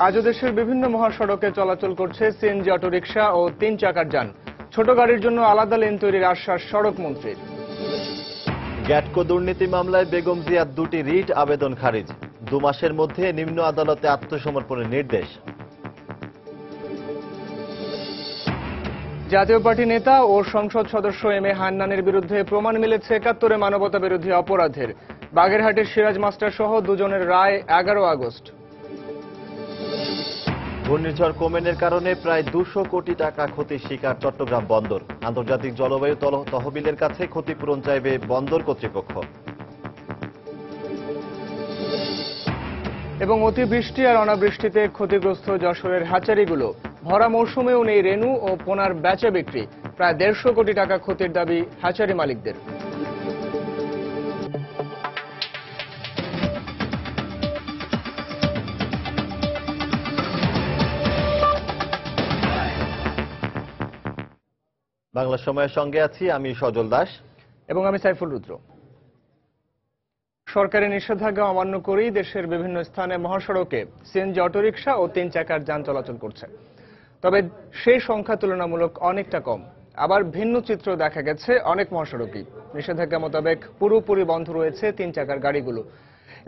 আজও দেশের বিভিন্ন মহাসড়কে চলাচল করছে সিএনজি অটোরিকশা ও 3 চাকার যান। ছোট গাড়ির জন্য আলাদা লেন তৈরির আশ্বাস সড়ক মন্ত্রীর। গ্যাটকো দুর্নীতি মামলায় বেগম জিয়ার 2টি রিট আবেদন খারিজ। 2 মাসের মধ্যে নিম্ন আদালতে আত্মসমর্পণের নির্দেশ। জাতীয় পার্টি নেতা ও সংসদ সদস্য এম এ হান্নানের বিরুদ্ধে প্রমাণ মিলেছে 71 মানবতা বিরোধী অপরাধের। বাগেরহাটের সিরাজ মাস্টার সহ দুজনের রায় 11 আগস্ট। ঘূর্ণিঝড় কোমেনের কারণে প্রায় 200 কোটি টাকা ক্ষতির শিকার চট্টগ্রাম বন্দর। আন্তর্জাতিক জলবায়ু তহবিলের কাছে ক্ষতিপূরণ চাইবে বন্দর কর্তৃপক্ষ। এবং অতিবৃষ্টি আর অনাবৃষ্টিতে ক্ষতিগ্রস্ত যশোরের হ্যাচারিগুলো। ভরা মৌসুমেও নেই রেনু ও পোনার বেচা বিক্রি। প্রায় 150 কোটি টাকা ক্ষতির দাবি হ্যাচারি মালিকদের। বাংলা সময়ের সঙ্গে আছি আমি সজল দাস এবং আমি সাইফুল রুদ্র। সরকারি নিষেধাজ্ঞা অমান্য করেই দেশের বিভিন্ন স্থানে মহাসড়কে সিএনজি অটোরিকশা ও 3 চাকার যান চলাচল করছে। তবে সেই সংখ্যা তুলনামূলক অনেকটা কম। আবার ভিন্ন চিত্র দেখা গেছে অনেক মহাসড়কেই। নিষেধাজ্ঞা মোতাবেক পুরোপুরি বন্ধ রয়েছে 3 চাকার গাড়িগুলো।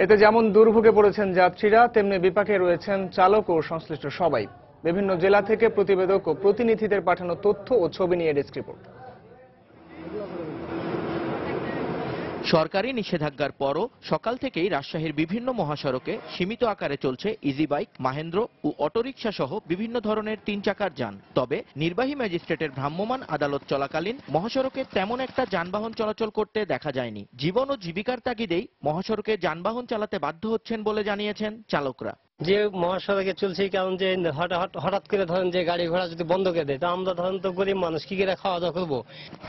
এতে যেমন দুর্ভোগে পড়েছেন যাত্রীরা, তেমনি বিপাকে রয়েছেন চালক ও সংশ্লিষ্ট সবাই। বিভিন্ন জেলা থেকে প্রতিবেদক ও প্রতিনিধিদের পাঠানো তথ্য ও ছবি নিয়ে ডেস্ক রিপোর্ট। সরকারি নিষেধাজ্ঞার পরও সকাল থেকেই রাজশাহীর বিভিন্ন মহাসড়কে সীমিত আকারে চলছে ইজি বাইক, মাহেন্দ্র ও অটোরিকশা সহ বিভিন্ন ধরনের 3 চাকার যান। তবে নির্বাহী ম্যাজিস্ট্রেটের ভ্রাম্যমাণ আদালত চলাকালীন মহাসড়কে তেমন একটা যানবাহন চলাচল করতে দেখা যায়নি। জীবন ও জীবিকার তাগিদেই মহাসড়কে যানবাহন চালাতে বাধ্য হচ্ছেন বলে জানিয়েছেন চালকরা। যে মহাসড়কে চলছে কারণ যে হঠাৎ করে ধরেন যে গাড়ি ঘোড়া যদি বন্ধ করে দেয়, তো আমরা ধরেন তো গরিব মানুষ কি করে খাওয়া দাওয়া করবো।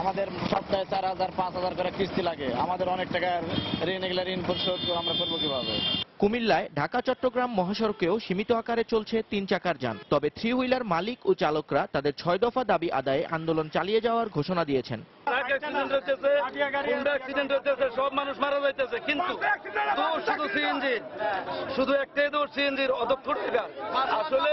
আমাদের সপ্তাহে 4000 5000 করে কিস্তি লাগে। আমাদের অনেক টাকা ঋণ, এগুলা ঋণ পরিশোধ আমরা করবো কিভাবে? কুমিল্লায় ঢাকা চট্টগ্রাম মহাসড়কেও সীমিত আকারে চলছে 3 চাকার যান। তবে 3 হুইলার মালিক ও চালকরা তাদের 6 দফা দাবি আদায়ে আন্দোলন চালিয়ে যাওয়ার ঘোষণা দিয়েছেন। সব মানুষ মারা যাইতেছে, কিন্তু শুধু সিএনজি, শুধু একটাই দোষ সিএনজির অদক্ষ ড্রাইভার। আসলে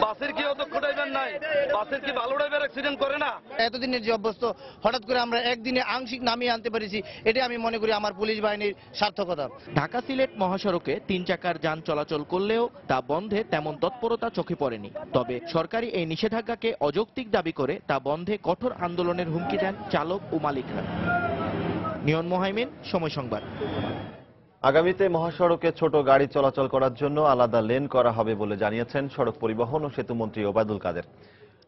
বাসের কি অদক্ষ ড্রাইভার নাই? বাসের কি ভালো ড্রাইভার অ্যাক্সিডেন্ট করে না? এতদিনের যে অভ্যস্ত হঠাৎ করে আমরা একদিনে আংশিক নামিয়ে আনতে পেরেছি, এটা আমি মনে করি আমার পুলিশ বাহিনীর সার্থকতা। ঢাকা সিলেট মহাসড়কে 3 চাকার যান চলাচল করলেও তা বন্ধে তেমন তৎপরতা চোখে পড়েনি। তবে সরকারি এই নিষেধাজ্ঞাকে অযৌক্তিক দাবি করে তা বন্ধে কঠোর আন্দোলনের হুমকি দেন চালক ও মালিকরা। নিয়ন মোহাইমিন, সময় সংবাদ। আগামীতে মহাসড়কে ছোট গাড়ি চলাচল করার জন্য আলাদা লেন করা হবে বলে জানিয়েছেন সড়ক পরিবহন ও সেতুমন্ত্রী ওবায়দুল কাদের।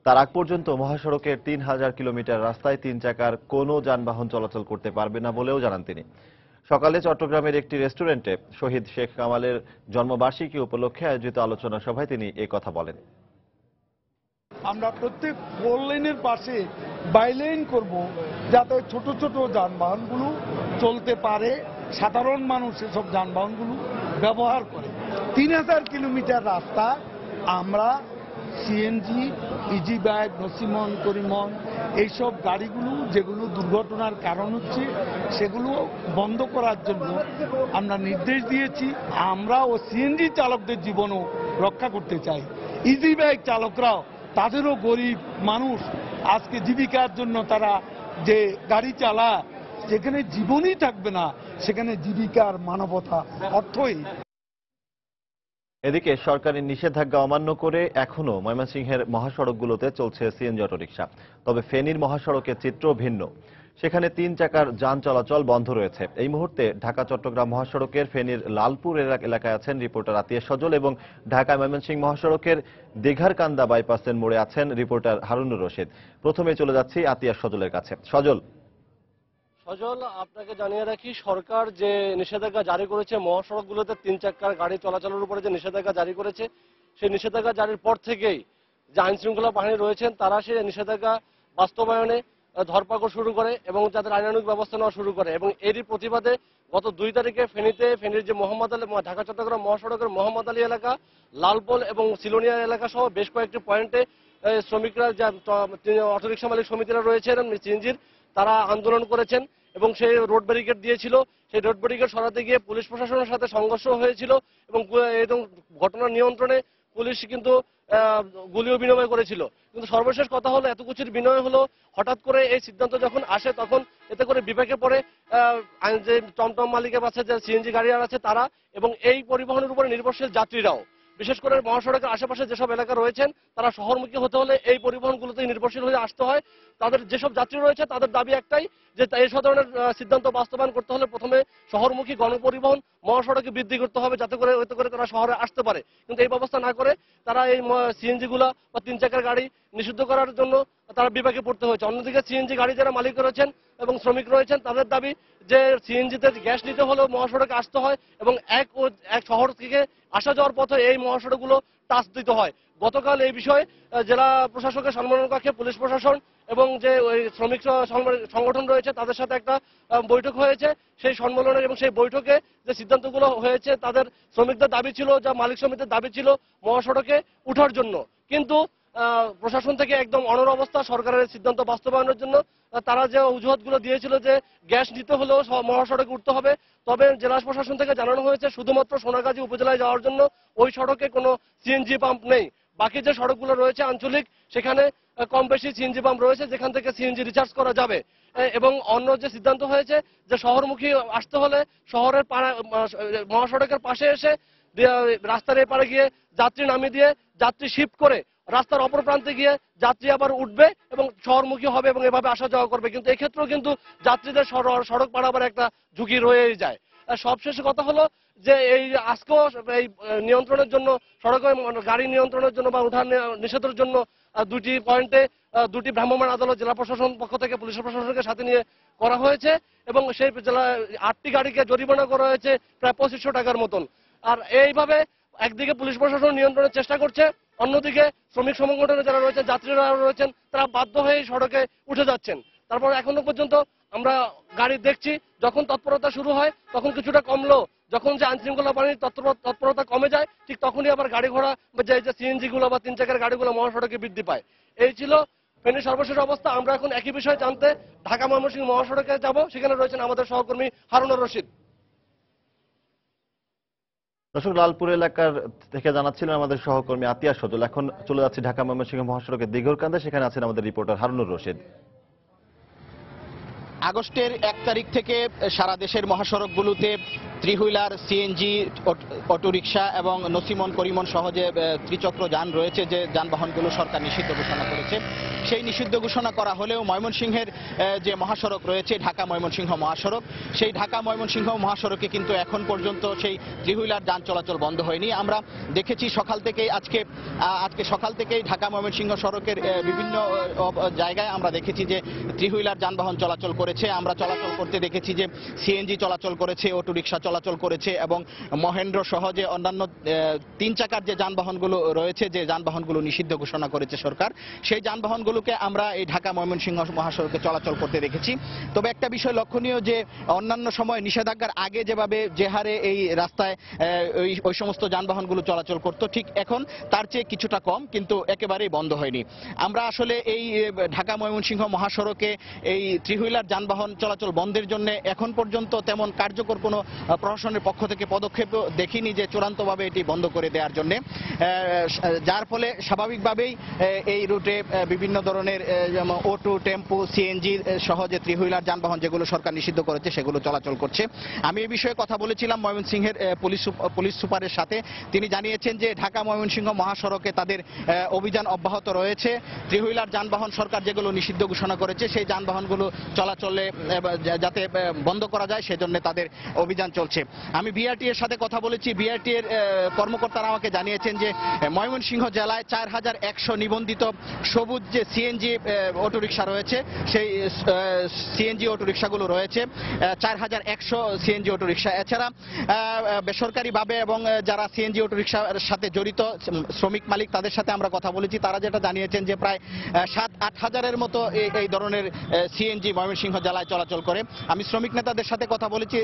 তার আগ পর্যন্ত মহাসড়কের 3000 কিলোমিটার রাস্তায় 3 চাকার কোনো যানবাহন চলাচল করতে পারবে না বলেও জানান তিনি। সকালে চট্টগ্রামের একটি রেস্টুরেন্টে শহীদ শেখ কামালের জন্মবার্ষিকী উপলক্ষে আয়োজিত আলোচনা সভায় তিনি এই কথা বলেন। আমরা প্রত্যেক 4 লেনের পাশে বাইলেন করব, যাতে ছোট ছোট যানবাহনগুলো চলতে পারে, সাধারণ মানুষ এসব যানবাহনগুলো ব্যবহার করে। 3000 কিলোমিটার রাস্তা আমরা CNG, easy bike, nosimon, Korimon এইসব গাড়িগুলো যেগুলো দুর্ঘটনার কারণ হচ্ছে, সেগুলো বন্ধ করার জন্য আমরা নির্দেশ দিয়েছি। আমরা ও সিএনজি চালকদের জীবনও রক্ষা করতে চাই। ইজি বাইক চালকরাও, তাদেরও গরিব মানুষ, আজকে জীবিকার জন্য তারা যে গাড়ি চালায়, যেখানে জীবনই থাকবে না সেখানে জীবিকার মানবতা অর্থই। এদিকে সরকারি নিষেধাজ্ঞা অমান্য করে এখনো ময়মনসিংহের মহাসড়কগুলোতে চলছে সিএনজি অটোরিকশা। তবে ফেনীর মহাসড়কের চিত্র ভিন্ন। সেখানে 3 চাকার যান চলাচল বন্ধ রয়েছে। এই মুহূর্তে ঢাকা চট্টগ্রাম মহাসড়কের ফেনীর লালপুর এলাকায় আছেন রিপোর্টার আতিয়া সজল এবং ঢাকা ময়মনসিংহ মহাসড়কের দীঘারকান্দা বাইপাসের মোড়ে আছেন রিপোর্টার হারুনুর রশিদ। প্রথমে চলে যাচ্ছি আতিয়া সজলের কাছে। সজল, আপনাকে জানিয়ে রাখি, সরকার যে নিষেধাজ্ঞা জারি করেছে মহাসড়কগুলোতে 3 চাকার গাড়ি চলাচলের উপরে, যে নিষেধাজ্ঞা জারি করেছে, সেই নিষেধাজ্ঞা জারির পর থেকেই যে আইন শৃঙ্খলা বাহিনী রয়েছেন তারা সেই নিষেধাজ্ঞা বাস্তবায়নে ধরপাকড় শুরু করে এবং যাদের আইনানুগ ব্যবস্থা নেওয়া শুরু করে। এবং এরই প্রতিবাদে গত 2 তারিখে ফেনীর যে মোহাম্মদ আলী, ঢাকা চট্টগ্রাম মহাসড়কের মোহাম্মদ আলী এলাকা, লালপোল এবং সিলোনিয়া এলাকা সহ বেশ কয়েকটি পয়েন্টে শ্রমিকরা, অটোরিকশা মালিক সমিতিরা রয়েছেন সিএনজির, তারা আন্দোলন করেছেন এবং সেই রোড ব্যারিকেড দিয়েছিল। সেই রোড ব্যারিকেড সরাতে গিয়ে পুলিশ প্রশাসনের সাথে সংঘর্ষ হয়েছিল এবং ঘটনা নিয়ন্ত্রণে পুলিশ কিন্তু গুলিও বিনিময় করেছিল। কিন্তু সর্বশেষ কথা হলো এত কিছুর বিনয় হলো হঠাৎ করে এই সিদ্ধান্ত যখন আসে তখন এতে করে বিপাকে পড়ে যে টমটম মালিকের পাশে যে সিএনজি গাড়ি আছে তারা এবং এই পরিবহনের উপরে নির্ভরশীল যাত্রীরাও। বিশেষ করে মহাসড়কের আশেপাশে যেসব এলাকা রয়েছেন তারা শহরমুখী হতে হলে এই পরিবহনগুলোতে নির্ভরশীল হয়ে আসতে হয়। তাদের যেসব যাত্রী রয়েছে তাদের দাবি একটাই যে এই ধরনের সিদ্ধান্ত বাস্তবায়ন করতে হলে প্রথমে শহরমুখী গণপরিবহন মহাসড়কে বৃদ্ধি করতে হবে যাতে করে তারা শহরে আসতে পারে। কিন্তু এই ব্যবস্থা না করে তারা এই সিএনজি গুলা বা 3 চাকার গাড়ি নিষিদ্ধ করার জন্য তারা বিপাকে পড়তে হয়েছে। অন্যদিকে সিএনজি গাড়ি যারা মালিক রয়েছেন এবং শ্রমিক রয়েছেন তাদের দাবি যে সিএনজিতে গ্যাস নিতে হলেও মহাসড়কে আসতে হয় এবং এক শহর থেকে আসা যাওয়ার পথে এই মহাসড়কগুলো টাচ দিতে হয়। গতকাল এই বিষয়ে জেলা প্রশাসকের সম্মেলন কক্ষে পুলিশ প্রশাসন এবং যে ওই শ্রমিক সংগঠন রয়েছে তাদের সাথে একটা বৈঠক হয়েছে। সেই সম্মেলনের এবং সেই বৈঠকে যে সিদ্ধান্তগুলো হয়েছে তাদের শ্রমিকদের দাবি ছিল যা মালিক সমিতির দাবি ছিল মহাসড়কে উঠার জন্য, কিন্তু প্রশাসন থেকে একদম অনড় অবস্থা সরকারের সিদ্ধান্ত বাস্তবায়নের জন্য। তারা যে অজুহাতগুলো দিয়েছিল যে গ্যাস নিতে হলেও মহাসড়কে উঠতে হবে, তবে জেলা প্রশাসন থেকে জানানো হয়েছে শুধুমাত্র সোনাগাজী উপজেলায় যাওয়ার জন্য ওই সড়কে কোনো সিএনজি পাম্প নেই। বাকি যে সড়কগুলো রয়েছে আঞ্চলিক সেখানে কম বেশি সিএনজি পাম্প রয়েছে যেখান থেকে সিএনজি রিচার্জ করা যাবে। এবং অন্য যে সিদ্ধান্ত হয়েছে যে শহরমুখী আসতে হলে শহরের মহাসড়কের পাশে এসে রাস্তার এপারে গিয়ে যাত্রী নামিয়ে দিয়ে যাত্রী শিফট করে রাস্তার অপর প্রান্তে গিয়ে যাত্রী আবার উঠবে এবং শহরমুখী হবে এবং এভাবে আসা যাওয়া করবে। কিন্তু এক্ষেত্রেও কিন্তু যাত্রীদের সড়ক পারাবার একটা ঝুঁকি রয়েই যায়। সবশেষ কথা হলো যে এই আজকেও এই নিয়ন্ত্রণের জন্য সড়কে গাড়ি নিয়ন্ত্রণের জন্য বা উঠান নিষেধের জন্য 2টি পয়েন্টে 2টি ভ্রাম্যমাণ আদালত জেলা প্রশাসন পক্ষ থেকে পুলিশ প্রশাসনকে সাথে নিয়ে করা হয়েছে এবং সেই জেলা 8টি গাড়িকে জরিমানা করা হয়েছে প্রায় 2500 টাকার মতন। আর এইভাবে একদিকে পুলিশ প্রশাসন নিয়ন্ত্রণের চেষ্টা করছে, অন্যদিকে শ্রমিক সংগঠনে যারা রয়েছে যাত্রীরা রয়েছেন তারা বাধ্য হয়ে সড়কে উঠে যাচ্ছেন। তারপর এখনো পর্যন্ত আমরা গাড়ি দেখছি যখন তৎপরতা শুরু হয় তখন কিছুটা কমলো, যখন যে আইনশৃঙ্খলা বাহিনীর তৎপরতা কমে যায় ঠিক তখনই আবার গাড়ি ঘোড়া যে সিএনজি গুলো বা 3 চাকার গাড়িগুলো মহাসড়কে বৃদ্ধি পায়। এই ছিল ফেনীর সর্বশেষ অবস্থা। আমরা এখন একই বিষয় জানতে ঢাকা ময়মনসিংহ মহাসড়কে যাব, সেখানে রয়েছেন আমাদের সহকর্মী হারুনুর রশিদ। দর্শক, লালপুর এলাকার থেকে জানাচ্ছিলেন আমাদের সহকর্মী আতিয়া সজল। এখন চলে যাচ্ছি ঢাকা ময়মনসিংহ মহাসড়কের দিঘরকান্দে, সেখানে আছেন আমাদের রিপোর্টার হারুনুর রশিদ। আগস্টের 1 তারিখ থেকে সারা দেশের মহাসড়কগুলোতে ত্রিহুইলার, সিএনজি, অটোরিকশা এবং নসিমন, করিমন সহ যে ত্রিচক্র যান রয়েছে যে যানবাহনগুলো সরকার নিষিদ্ধ ঘোষণা করেছে, সেই নিষিদ্ধ ঘোষণা করা হলেও ময়মনসিংহের যে মহাসড়ক রয়েছে ঢাকা ময়মনসিংহ মহাসড়ক, সেই ঢাকা ময়মনসিংহ মহাসড়কে কিন্তু এখন পর্যন্ত সেই ত্রিহুইলার যান চলাচল বন্ধ হয়নি। আমরা দেখেছি সকাল থেকেই আজকে সকাল থেকেই ঢাকা ময়মনসিংহ সড়কের বিভিন্ন জায়গায় আমরা দেখেছি যে ত্রিহুইলার যানবাহন চলাচল করেছে। আমরা চলাচল করতে দেখেছি যে সিএনজি চলাচল করেছে, অটোরিকশা চলাচল করেছে এবং মহেন্দ্র সহ যে অন্যান্য 3 চাকার যে যানবাহনগুলো রয়েছে, যে যানবাহনগুলো নিষিদ্ধ ঘোষণা করেছে সরকার, সেই যানবাহনগুলোকে আমরা এই ঢাকা ময়মনসিংহ মহাসড়কে চলাচল করতে দেখেছি। তবে একটা বিষয় লক্ষণীয় যে অন্যান্য সময় নিষেধাজ্ঞার আগে যে হারে এই রাস্তায় ওই সমস্ত যানবাহনগুলো চলাচল করত, ঠিক এখন তার চেয়ে কিছুটা কম, কিন্তু একেবারেই বন্ধ হয়নি। আমরা আসলে এই ঢাকা ময়মনসিংহ মহাসড়কে এই ত্রিহুইলার যানবাহন চলাচল বন্ধের জন্য এখন পর্যন্ত তেমন কার্যকর কোনো প্রশাসনের পক্ষ থেকে পদক্ষেপ দেখিনি যে চূড়ান্তভাবে এটি বন্ধ করে দেওয়ার জন্য, যার ফলে স্বাভাবিকভাবেই এই রুটে বিভিন্ন ধরনের যেমন অটো, টেম্পো, সিএনজি সহ যে ত্রিহুইলার যানবাহন যেগুলো সরকার নিষিদ্ধ করেছে সেগুলো চলাচল করছে। আমি এই বিষয়ে কথা বলেছিলাম ময়মনসিংহের পুলিশ সুপারের সাথে। তিনি জানিয়েছেন যে ঢাকা ময়মনসিংহ মহাসড়কে তাদের অভিযান অব্যাহত রয়েছে। ত্রিহুইলার যানবাহন সরকার যেগুলো নিষিদ্ধ ঘোষণা করেছে সেই যানবাহনগুলো চলাচলে যাতে বন্ধ করা যায় সেজন্য তাদের অভিযান চলছে। আমি বিআরটি এর সাথে কথা বলেছি। বিআরটি এর কর্মকর্তারা আমাকে জানিয়েছেন যে ময়মনসিংহ জেলায় 4100 নিবন্ধিত সবুজ যে সিএনজি অটোরিকশা রয়েছে, সেই সিএনজি অটোরিকশাগুলো রয়েছে 4100 সিএনজি অটোরিকশা। এছাড়া বেসরকারিভাবে এবং যারা সিএনজি অটোরিকশার সাথে জড়িত শ্রমিক মালিক তাদের সাথে আমরা কথা বলেছি। তারা যেটা জানিয়েছেন যে প্রায় 7-8 হাজারের মতো এই ধরনের সিএনজি ময়মনসিংহ ময়মনসিংহ জেলায় চলাচল করে। আমি শ্রমিক নেতাদের সাথে কথা বলেছি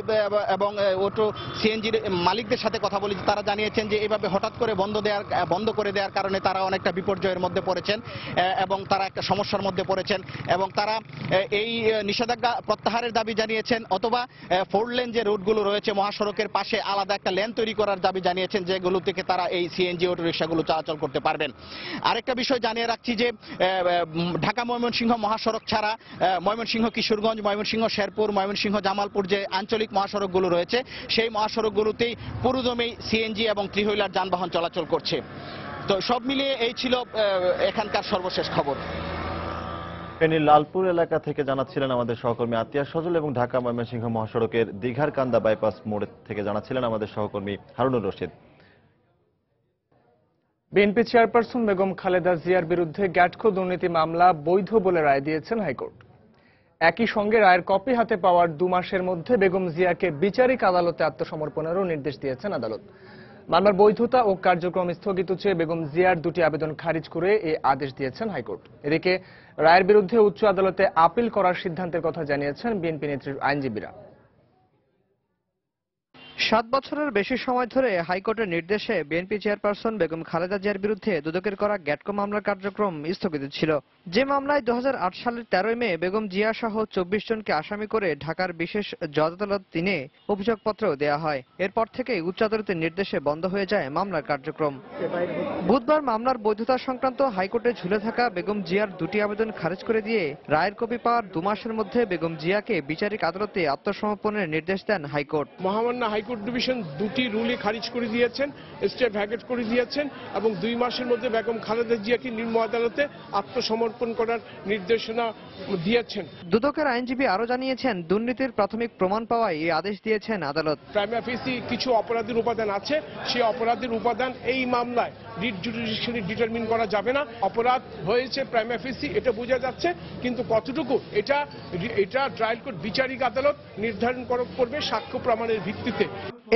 এবং অটো সিএনজির মালিকদের সাথে কথা বলেছি। তারা জানিয়েছেন যে এভাবে হঠাৎ করে বন্ধ করে দেওয়ার কারণে তারা অনেকটা বিপর্যয়ের মধ্যে পড়েছেন এবং তারা একটা সমস্যার মধ্যে পড়েছেন এবং তারা এই নিষেধাজ্ঞা প্রত্যাহারের দাবি জানিয়েছেন, অথবা 4 লেন যে রুটগুলো রয়েছে মহাসড়কের পাশে আলাদা একটা লেন তৈরি করার দাবি জানিয়েছেন, যেগুলো থেকে তারা এই সিএনজি অটো রিক্সাগুলো চলাচল করতে পারবেন। আরেকটা বিষয় জানিয়ে রাখছি যে ঢাকা ময়মনসিংহ মহাসড়ক ছাড়া ময়মনসিংহ কিশোরগঞ্জ, ময়মনসিংহ শেরপুর, ময়মনসিংহ জামালপুর যে আঞ্চলিক মহাসড়কগুলো রয়েছে সেই মহাসড়কগুলোতেই পুরোদমেই সিএনজি এবং 3 হুইলার যানবাহন চলাচল করছে। তো সব মিলিয়ে এই ছিল এখানকার সর্বশেষ খবর। ফেনীর লালপুর এলাকা থেকে জানাচ্ছিলেন আমাদের সহকর্মী আতিয়া সজল, এবং ঢাকা ময়মনসিংহ মহাসড়কের দীঘার কান্দা বাইপাস মোড় থেকে জানাচ্ছিলেন আমাদের সহকর্মী হারুনুর রশিদ। বিএনপি চেয়ারপারসন বেগম খালেদা জিয়ার বিরুদ্ধে গ্যাটকো দুর্নীতি মামলা বৈধ বলে রায় দিয়েছেন হাইকোর্ট। একই সঙ্গে রায়ের কপি হাতে পাওয়ার 2 মাসের মধ্যে বেগম জিয়াকে বিচারিক আদালতে আত্মসমর্পণেরও নির্দেশ দিয়েছেন আদালত। মামলার বৈধতা ও কার্যক্রম স্থগিত চেয়ে বেগম জিয়ার 2টি আবেদন খারিজ করে এই আদেশ দিয়েছেন হাইকোর্ট। এদিকে রায়ের বিরুদ্ধে উচ্চ আদালতে আপিল করার সিদ্ধান্তের কথা জানিয়েছেন বিএনপি নেত্রীর আইনজীবীরা। 7 বছরের বেশি সময় ধরে হাইকোর্টের নির্দেশে বিএনপি চেয়ারপারসন বেগম খালেদা জিয়ার বিরুদ্ধে দুদকের করা গ্যাটকো মামলার কার্যক্রম স্থগিত ছিল। যে মামলায় 2008 সালের 13 মে বেগম জিয়া সহ 24 জনকে আসামি করে ঢাকার বিশেষ জজ আদালত 3-এ অভিযোগপত্র দেওয়া হয়। এরপর থেকে উচ্চ আদালতের নির্দেশে বন্ধ হয়ে যায় মামলার কার্যক্রম। বুধবার মামলার বৈধতা সংক্রান্ত হাইকোর্টে ঝুলে থাকা বেগম জিয়ার 2টি আবেদন খারিজ করে দিয়ে রায়ের কপি পাওয়ার 2 মাসের মধ্যে বেগম জিয়াকে বিচারিক আদালতে আত্মসমর্পণের নির্দেশ দেন হাইকোর্ট। মহামান্য হাইকোর্ট ডিভিশন 2টি রুলই খারিজ করে দিয়েছেন, স্টে ভ্যাকেট করে দিয়েছেন এবং 2 মাসের মধ্যে বেগম খালেদা জিয়াকে নিম্ন আদালতে আত্মসমর্পণ করার নির্দেশনা দিয়েছেন। দুদকের আইনজীবী আরো জানিয়েছেন, দুর্নীতির প্রাথমিক প্রমাণ পাওয়ায় এই আদেশ দিয়েছেন আদালত। প্রাইমা ফেসি কিছু অপরাধের উপাদান আছে, সেই অপরাধের উপাদান এই মামলায় রিট জুডিশিয়ালি ডিটারমিন করা যাবে না। অপরাধ হয়েছে প্রাইমা ফেসি, এটা বোঝা যাচ্ছে, কিন্তু কতটুকু এটা ট্রায়াল কোর্ট বিচারিক আদালত নির্ধারণ করবে সাক্ষ্য প্রমাণের ভিত্তিতে।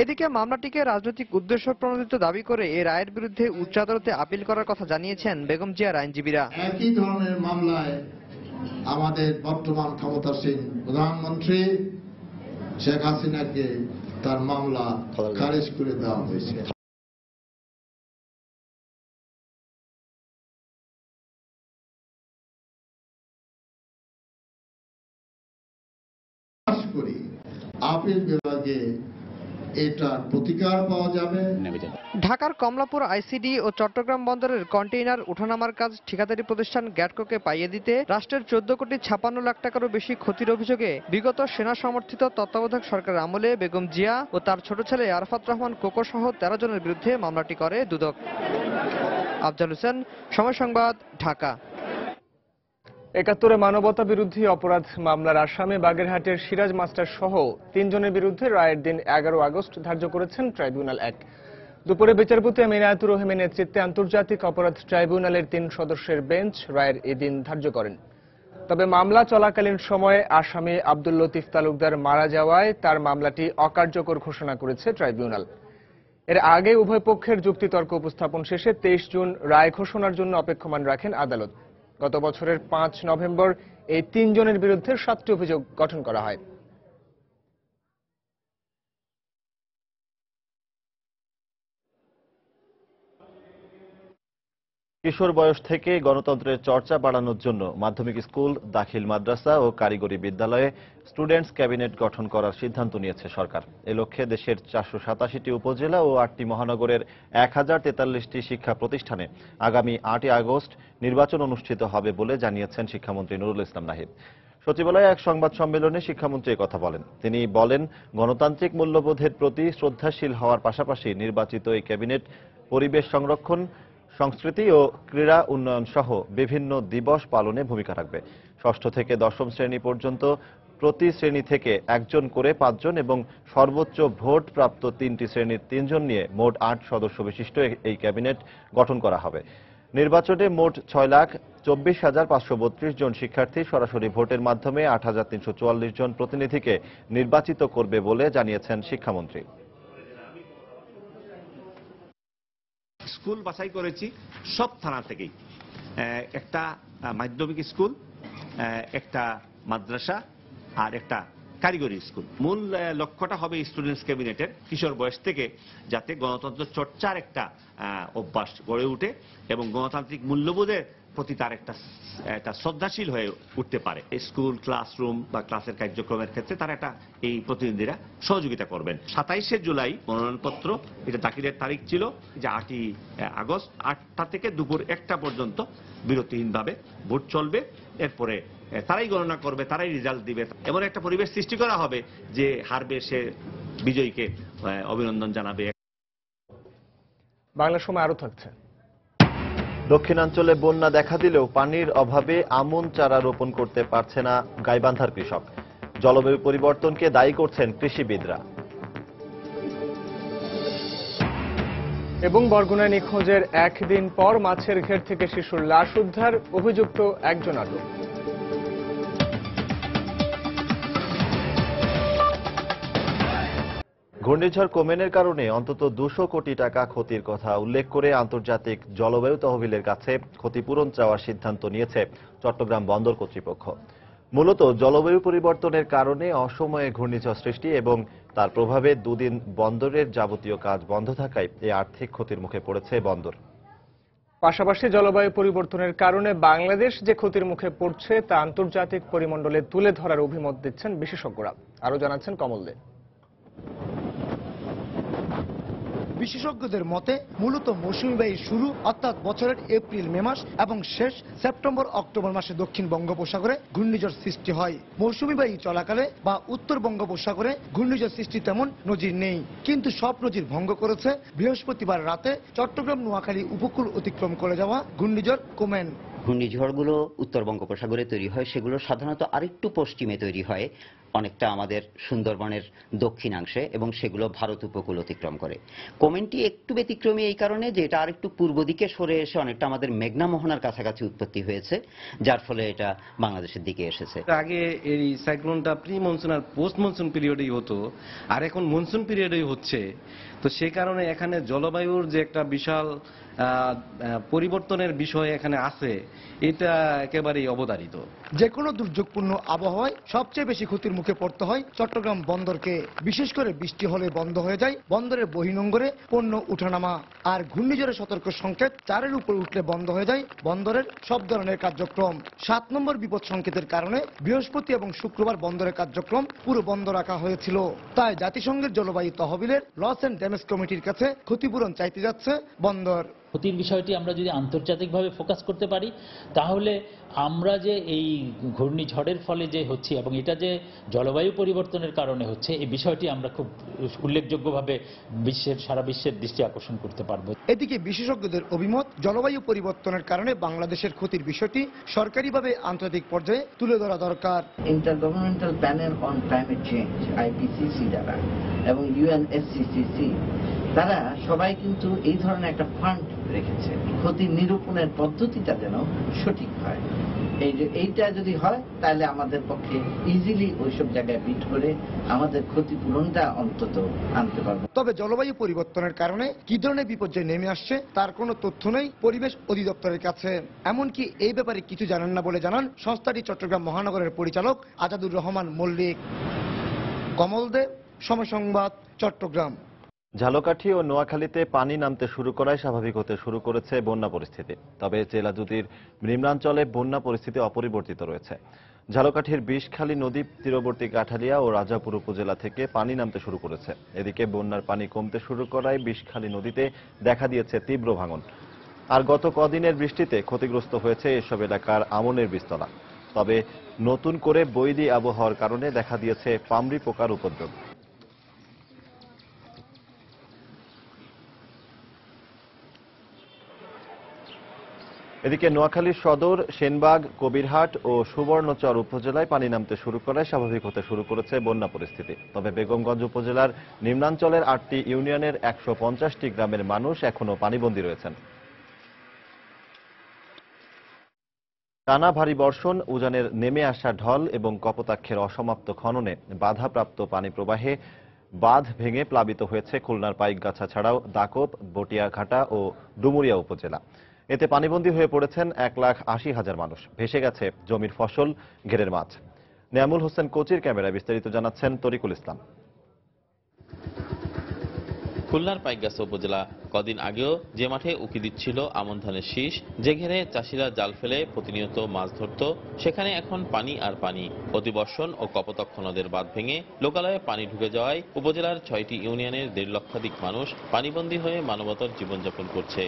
এদিকে মামলাটিকে রাজনৈতিক উদ্দেশ্য প্রণোদিত দাবি করে এই রায়ের বিরুদ্ধে উচ্চ আদালতে আপিল করার কথা জানিয়েছেন বেগম জিয়ার আইনজীবীরা। একই ধরনের মামলায় আমাদের বর্তমান ক্ষমতাসীন প্রধানমন্ত্রী শেখ হাসিনাকে তার মামলা খারিজ করে দেওয়া হয়েছে। আপিল বিভাগে এটার প্রতিকার পাওয়া যাবে। ঢাকার কমলাপুর আইসিডি ও চট্টগ্রাম বন্দরের কন্টেইনার ওঠানামার কাজ ঠিকাদারি প্রতিষ্ঠান গ্যাটকোকে পাইয়ে দিতে রাষ্ট্রের 14,56,00,000 টাকারও বেশি ক্ষতির অভিযোগে বিগত সেনা সমর্থিত তত্ত্বাবধায়ক সরকারের আমলে বেগম জিয়া ও তার ছোট ছেলে আরাফাত রহমান কোকো সহ 13 জনের বিরুদ্ধে মামলাটি করে দুদক। আফজাল হোসেন, সময় সংবাদ, ঢাকা। 71 মানবতা বিরোধী অপরাধ মামলার আসামি বাগেরহাটের সিরাজ মাস্টার সহ 3 জনের বিরুদ্ধে রায়ের দিন 11 আগস্ট ধার্য করেছেন ট্রাইব্যুনাল 1। দুপুরে বিচারপতি মিনায়াতুর রহিমের নেতৃত্বে আন্তর্জাতিক অপরাধ ট্রাইব্যুনালের 3 সদস্যের বেঞ্চ রায়ের এদিন ধার্য করেন। তবে মামলা চলাকালীন সময়ে আসামি আব্দুল লতিফ তালুকদার মারা যাওয়ায় তার মামলাটি অকার্যকর ঘোষণা করেছে ট্রাইব্যুনাল। এর আগে উভয় পক্ষের যুক্তিতর্ক উপস্থাপন শেষে 23 জুন রায় ঘোষণার জন্য অপেক্ষমান রাখেন আদালত। গত বছরের 5 নভেম্বর এই 3 জনের বিরুদ্ধে 7টি অভিযোগ গঠন করা হয়। কিশোর বয়স থেকে গণতন্ত্রের চর্চা বাড়ানোর জন্য মাধ্যমিক স্কুল, দাখিল মাদ্রাসা ও কারিগরি বিদ্যালয়ে স্টুডেন্টস ক্যাবিনেট গঠন করার সিদ্ধান্ত নিয়েছে সরকার। এ লক্ষ্যে দেশের 487টি উপজেলা ও 8টি মহানগরের 1043টি শিক্ষা প্রতিষ্ঠানে আগামী 8 আগস্ট নির্বাচন অনুষ্ঠিত হবে বলে জানিয়েছেন শিক্ষামন্ত্রী নুরুল ইসলাম নাহিদ। সচিবালয়ে এক সংবাদ সম্মেলনে শিক্ষামন্ত্রী কথা বলেন। তিনি বলেন, গণতান্ত্রিক মূল্যবোধের প্রতি শ্রদ্ধাশীল হওয়ার পাশাপাশি নির্বাচিত এই ক্যাবিনেট পরিবেশ সংরক্ষণ, সংস্কৃতি ও ক্রীড়া উন্নয়ন সহ বিভিন্ন দিবস পালনে ভূমিকা রাখবে। 6ষ্ঠ থেকে 10ম শ্রেণী পর্যন্ত প্রতি শ্রেণী থেকে 1 জন করে 5 জন এবং সর্বোচ্চ ভোট প্রাপ্ত 3টি শ্রেণীর 3 জন নিয়ে মোট 8 সদস্য বিশিষ্ট এই ক্যাবিনেট গঠন করা হবে। নির্বাচনে মোট 6,24,532 জন শিক্ষার্থী সরাসরি ভোটের মাধ্যমে 8,344 জন প্রতিনিধিকে নির্বাচিত করবে বলে জানিয়েছেন শিক্ষামন্ত্রী। স্কুল বাছাই করেছি সব থানা থেকেই, একটা মাধ্যমিক স্কুল, একটা মাদ্রাসা আর একটা কারিগরি স্কুল। মূল লক্ষ্যটা হবে স্টুডেন্টস ক্যাবিনেটের কিশোর বয়স থেকে যাতে গণতন্ত্র চর্চার একটা অভ্যাস গড়ে ওঠে এবং গণতান্ত্রিক মূল্যবোধের প্রতি তার একটা শ্রদ্ধাশীল হয়ে উঠতে পারে। স্কুল ক্লাসরুম বা ক্লাসের কার্যক্রমের ক্ষেত্রে তারা এই প্রতিনিধিরা সহযোগিতা করবেন। 27শে জুলাই মনোনয়নপত্র এটা দাখিলের তারিখ ছিল, যে 8ই আগস্ট 8টা থেকে দুপুর 1টা পর্যন্ত বিরতিহীনভাবে ভোট চলবে। এরপরে তারাই গণনা করবে, তারাই রেজাল্ট দিবে। এমন একটা পরিবেশ সৃষ্টি করা হবে যে হারবে সে বিজয়ীকে অভিনন্দন জানাবে। বাংলা সময় আরো থাকছে। দক্ষিণাঞ্চলে বন্যা দেখা দিলেও পানির অভাবে আমন চারা রোপণ করতে পারছে না গাইবান্ধার কৃষক। জলবায়ু পরিবর্তনকে দায়ী করছেন কৃষিবিদরা। এবং বরগুনায় নিখোঁজের একদিন পর মাছের ঘের থেকে শিশুর লাশ উদ্ধার, অভিযুক্ত একজন আটক। ঘূর্ণিঝড় কোমেনের কারণে অন্তত 200 কোটি টাকা ক্ষতির কথা উল্লেখ করে আন্তর্জাতিক জলবায়ু তহবিলের কাছে ক্ষতিপূরণ চাওয়ার সিদ্ধান্ত নিয়েছে চট্টগ্রাম বন্দর কর্তৃপক্ষ। মূলত জলবায়ু পরিবর্তনের কারণে অসময়ে ঘূর্ণিঝড় সৃষ্টি এবং তার প্রভাবে দুদিন বন্দরের যাবতীয় কাজ বন্ধ থাকায় এই আর্থিক ক্ষতির মুখে পড়েছে বন্দর। পাশাপাশি জলবায়ু পরিবর্তনের কারণে বাংলাদেশ যে ক্ষতির মুখে পড়ছে তা আন্তর্জাতিক পরিমণ্ডলে তুলে ধরার অভিমত দিচ্ছেন বিশেষজ্ঞরা। আরো জানাচ্ছেন কমল দে। বিশেষজ্ঞদের মতে মূলত মৌসুমী বায়ুর শুরু অর্থাৎ বছরের এপ্রিল মে মাস এবং শেষ সেপ্টেম্বর অক্টোবর মাসে দক্ষিণ বঙ্গোপসাগরে ঘূর্ণিঝড় সৃষ্টি হয়। মৌসুমী বায়ু চলাকালে বা উত্তর বঙ্গোপসাগরে ঘূর্ণিঝড় সৃষ্টি তেমন নজির নেই, কিন্তু সব নজির ভঙ্গ করেছে বৃহস্পতিবার রাতে চট্টগ্রাম নোয়াখালী উপকূল অতিক্রম করে যাওয়া ঘূর্ণিঝড় কোমেন। ঘূর্ণিঝড়গুলো উত্তর বঙ্গোপসাগরে তৈরি হয়, সেগুলো সাধারণত আরেকটু পশ্চিমে তৈরি হয়, অনেকটা আমাদের সুন্দরবনের দক্ষিণাংশে, এবং সেগুলো ভারত উপকূল অতিক্রম করে। কোমেনটি একটু ব্যতিক্রমী এই কারণে যে এটা আরেকটু পূর্ব দিকে সরে এসে অনেকটা আমাদের মেঘনা মোহনার কাছাকাছি উৎপত্তি হয়েছে, যার ফলে এটা বাংলাদেশের দিকে এসেছে। আগে এই সাইক্লোনটা প্রি মনসুন আর পোস্ট মনসুন পিরিয়ডেই হতো, আর এখন মনসুন পিরিয়ডেই হচ্ছে। তো সে কারণে এখানে জলবায়ুর যে একটা বিশাল পরিবর্তনের বিষয় এখানে আছে, এটা একেবারেই অবধারিত। যে কোনো দুর্যোগপূর্ণ আবহাওয়ায় সবচেয়ে বেশি ক্ষতির মুখে পড়তে হয় চট্টগ্রাম বন্দরকে। বিশেষ করে বৃষ্টি হলে বন্ধ হয়ে যায় বন্দরের বহির্নোঙরে পণ্য উঠানামা, আর ঘূর্ণিঝড়ের সতর্ক সংকেত 4-এর উপর উঠলে বন্ধ হয়ে যায় বন্দরের সব ধরনের কার্যক্রম। 7 নম্বর বিপদ সংকেতের কারণে বৃহস্পতি এবং শুক্রবার বন্দরের কার্যক্রম পুরো বন্ধ রাখা হয়েছিল। তাই জাতিসংঘের জলবায়ু তহবিলের লস এন্ড ড্যামেজ কমিটির কাছে ক্ষতিপূরণ চাইতে যাচ্ছে বন্দর। ক্ষতির বিষয়টি আমরা যদি আন্তর্জাতিকভাবে ফোকাস করতে পারি, তাহলে আমরা যে এই ঘূর্ণিঝড়ের ফলে যে হচ্ছে এবং এটা যে জলবায়ু পরিবর্তনের কারণে হচ্ছে, এই বিষয়টি আমরা খুব উল্লেখযোগ্যভাবে সারা বিশ্বের দৃষ্টি আকর্ষণ করতে পারবো। এদিকে বিশেষজ্ঞদের অভিমত, জলবায়ু পরিবর্তনের কারণে বাংলাদেশের ক্ষতির বিষয়টি সরকারিভাবে আন্তর্জাতিক পর্যায়ে তুলে ধরা দরকার। ইন্টারগভর্নমেন্টাল panel on climate change IPCC যারা এবং UNFCCC তারা সবাই কিন্তু এই ধরনের একটা ফান্ড রেখেছে, ক্ষতি নিরূপণের পদ্ধতিটা যেন সঠিক হয়। এইটা যদি হয় তাহলে আমাদের পক্ষে ইজিলি ওইসব জায়গায় বিট করে আমাদের ক্ষতিপূরণটা অন্তত আনতে পারবো। তবে জলবায়ু পরিবর্তনের কারণে কি ধরনের বিপর্যয় নেমে আসছে তার কোনো তথ্য নেই পরিবেশ অধিদপ্তরের কাছে। এমনকি এই ব্যাপারে কিছু জানেন না বলে জানান সংস্থাটি চট্টগ্রাম মহানগরের পরিচালক আজাদুর রহমান মল্লিক। কমল দে, সময় সংবাদ, চট্টগ্রাম। ঝালকাঠি ও নোয়াখালীতে পানি নামতে শুরু করায় স্বাভাবিক হতে শুরু করেছে বন্যা পরিস্থিতি। তবে জেলা দুটির নিম্নাঞ্চলে বন্যা পরিস্থিতি অপরিবর্তিত রয়েছে। ঝালকাঠির বিষখালী নদী তীরবর্তী কাঠালিয়া ও রাজাপুর উপজেলা থেকে পানি নামতে শুরু করেছে। এদিকে বন্যার পানি কমতে শুরু করায় বিষখালী নদীতে দেখা দিয়েছে তীব্র ভাঙন। আর গত কদিনের বৃষ্টিতে ক্ষতিগ্রস্ত হয়েছে এসব এলাকার আমনের বীজতলা। তবে নতুন করে বৈরী আবহাওয়ার কারণে দেখা দিয়েছে পামরি পোকার উপদ্রব। এদিকে নোয়াখালীর সদর, সেনবাগ, কবিরহাট ও সুবর্ণচর উপজেলায় পানি নামতে শুরু করায় স্বাভাবিক হতে শুরু করেছে বন্যা পরিস্থিতি। তবে বেগমগঞ্জ উপজেলার নিম্নাঞ্চলের 8টি ইউনিয়নের 150টি গ্রামের মানুষ এখনও পানিবন্দী রয়েছেন। টানা ভারী বর্ষণ, উজানের নেমে আসা ঢল এবং কপোতাক্ষের অসমাপ্ত খননে বাধাপ্রাপ্ত পানি প্রবাহে বাঁধ ভেঙে প্লাবিত হয়েছে খুলনার পাইকগাছা ছাড়াও দাকব, বটিয়াঘাটা ও ডুমুরিয়া উপজেলা। এতে পানিবন্দী হয়ে পড়েছেন 1,80,000 মানুষ। ভেসে গেছে জমির ফসল, ঘেরের মাছ। নিয়ামুল হোসেন কোচির ক্যামেরায় বিস্তারিত জানাচ্ছেন তরিকুল ইসলাম। খুলনার পাইকগাছা উপজেলা কদিন আগেও যে মাঠে উকি দিচ্ছিল আমন ধানের শীষ, যে ঘেরে চাষিরা জাল ফেলে প্রতিনিয়ত মাছ ধরত, সেখানে এখন পানি আর পানি। অতিবর্ষণ ও কপোতাক্ষ নদের বাঁধ ভেঙে লোকালয়ে পানি ঢুকে যাওয়ায় উপজেলার ৬টি ইউনিয়নের ১.৫ লক্ষাধিক মানুষ পানিবন্দী হয়ে মানবতার জীবনযাপন করছে।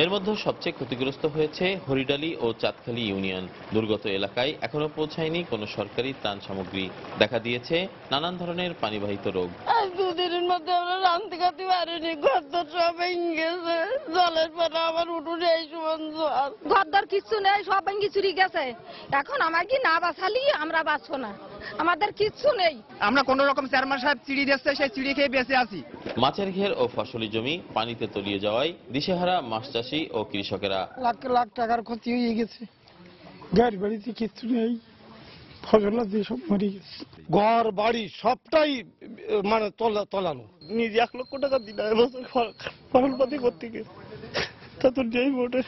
এর মধ্যে সবচেয়ে ক্ষতিগ্রস্ত হয়েছে হরিডালি ও চাঁদখালী ইউনিয়ন। দুর্গত এলাকায় এখনো পৌঁছায়নি কোনো সরকারি ত্রাণ সামগ্রী। দেখা দিয়েছে নানান ধরনের পানিবাহিত রোগ। দুদিনের মধ্যে আমরা রান্তি খাতে পারিনি, ঘরদর সব ভেঙে গেছে, জলের পরে আমার উঠুনে এই সমান জল, ঘরদর কিচ্ছু নেই, সব ভেঙে চুরি গেছে। এখন আমার কি না বাঁচালি আমরা বাঁচবো না, আমাদের কিচ্ছু নেই। আমরা কোন রকম চেয়ারম্যান সাহেব চিড়ি দিচ্ছে, সেই চিড়ি খেয়ে বেঁচে আছি। মাছের ঘের ও ফসলি জমি পানিতে তলিয়ে যাওয়ায় দিশেহারা মাছ চাষি ও কৃষকেরা। লাখ লাখ টাকার ক্ষতি হয়ে গেছে, গাড়ি বাড়িতে কিচ্ছু নেই, ফসল সব মরে গেছে, ঘর বাড়ি সবটাই মানে তলানো। নিজে 1 লক্ষ টাকা দিন এবছর ফসলপাতি করতে গেছে, তা তো যেই মোটে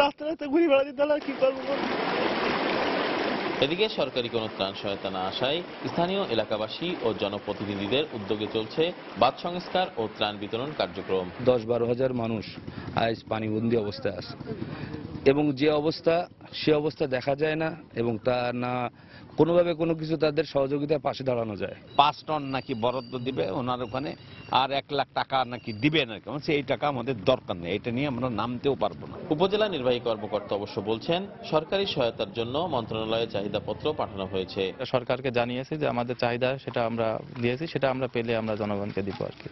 রাস্তা রাস্তা ঘুরে বেড়াতে, তাহলে কি করবো। এদিকে সরকারি কোনো ত্রাণ সহায়তা না আসায় স্থানীয় এলাকাবাসী ও জনপ্রতিনিধিদের উদ্যোগে চলছে বাঁধ সংস্কার ও ত্রাণ বিতরণ কার্যক্রম। 10-12 হাজার মানুষ আজ পানিবন্দী অবস্থায় আছে এবং যে অবস্থা সে অবস্থা দেখা যায় না এবং তা না কোনোভাবে কোনো কিছু তাদের সহযোগিতার পাশে দাঁড়ানো যায়। 5 টন নাকি বরাদ্দ দিবে ওনার ওখানে, আর 1 লাখ টাকা নাকি দিবে না, এই টাকা আমাদের দরকার নেই, এটা নিয়ে আমরা নামতেও পারবো না। উপজেলা নির্বাহী কর্মকর্তা অবশ্য বলছেন সরকারি সহায়তার জন্য মন্ত্রণালয়ে চাহিদাপত্র পাঠানো হয়েছে। সরকারকে জানিয়েছি যে আমাদের চাহিদা সেটা আমরা দিয়েছি, সেটা আমরা পেলে আমরা জনগণকে দিব আর কি।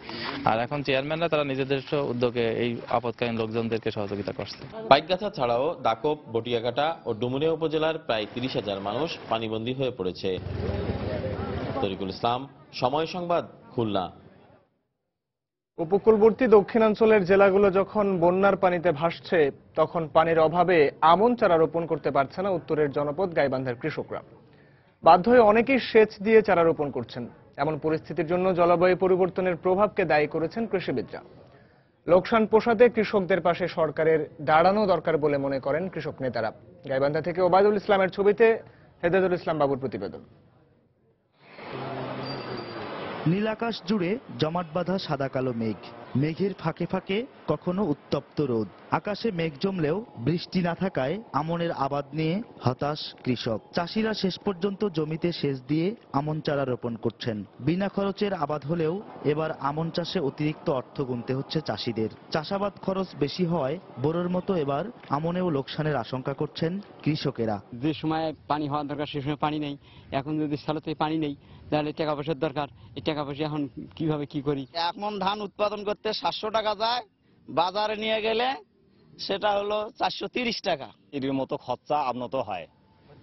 আর এখন চেয়ারম্যানরা তারা নিজেদের উদ্যোগে এই আপদকালীন লোকজনদেরকে সহযোগিতা করছে। পাইকগাছা ছাড়াও দাকব, বটিয়াঘাটা ও ডুমুরিয়া উপজেলার প্রায় 30,000 মানুষ পানিবন্দী হয়ে পড়েছে। তরিকুল ইসলাম, সময় সংবাদ, খুলনা। উপকূলবর্তী দক্ষিণাঞ্চলের জেলাগুলো যখন বন্যার পানিতে ভাসছে, তখন পানির অভাবে আমন চারা রোপণ করতে পারছে না উত্তরের জনপদ গাইবান্ধার কৃষকরা। বাধ্য হয়ে অনেকেই সেচ দিয়ে চারা রোপণ করছেন। এমন পরিস্থিতির জন্য জলবায়ু পরিবর্তনের প্রভাবকে দায়ী করেছেন কৃষিবিদরা। লোকসান পোষাতে কৃষকদের পাশে সরকারের দাঁড়ানো দরকার বলে মনে করেন কৃষক নেতারা। গাইবান্ধা থেকে ওবায়দুল ইসলামের ছবিতে হেদায়েতুল ইসলাম বাবুর প্রতিবেদন। নীলাকাশ জুড়ে জমাট বাঁধা সাদা কালো মেঘ, মেঘের ফাঁকে ফাঁকে কখনো উত্তপ্ত রোদ। আকাশে মেঘ জমলেও বৃষ্টি না থাকায় আমনের আবাদ নিয়ে হতাশ কৃষক। চাষিরা শেষ পর্যন্ত জমিতে সেচ দিয়ে আমন চারা রোপণ করছেন। বিনা খরচের আবাদ হলেও এবার আমন চাষে অতিরিক্ত অর্থ গুনতে হচ্ছে চাষিদের। চাষাবাদ খরচ বেশি হওয়ায় বোরোর মতো এবার আমনেও লোকসানের আশঙ্কা করছেন কৃষকেরা। যে সময় পানি হওয়ার দরকার সে সময় পানি নেই, এখন যদি সালতে পানি নেই তাহলে টাকা পয়সার দরকার, এই টাকা পয়সা এখন কিভাবে কি করি। এখন ধান উৎপাদন করতে 700 টাকা যায়, বাজারে নিয়ে গেলে সেটা হলো 430 টাকা। এর মতো খরচা আপনার তো হয়,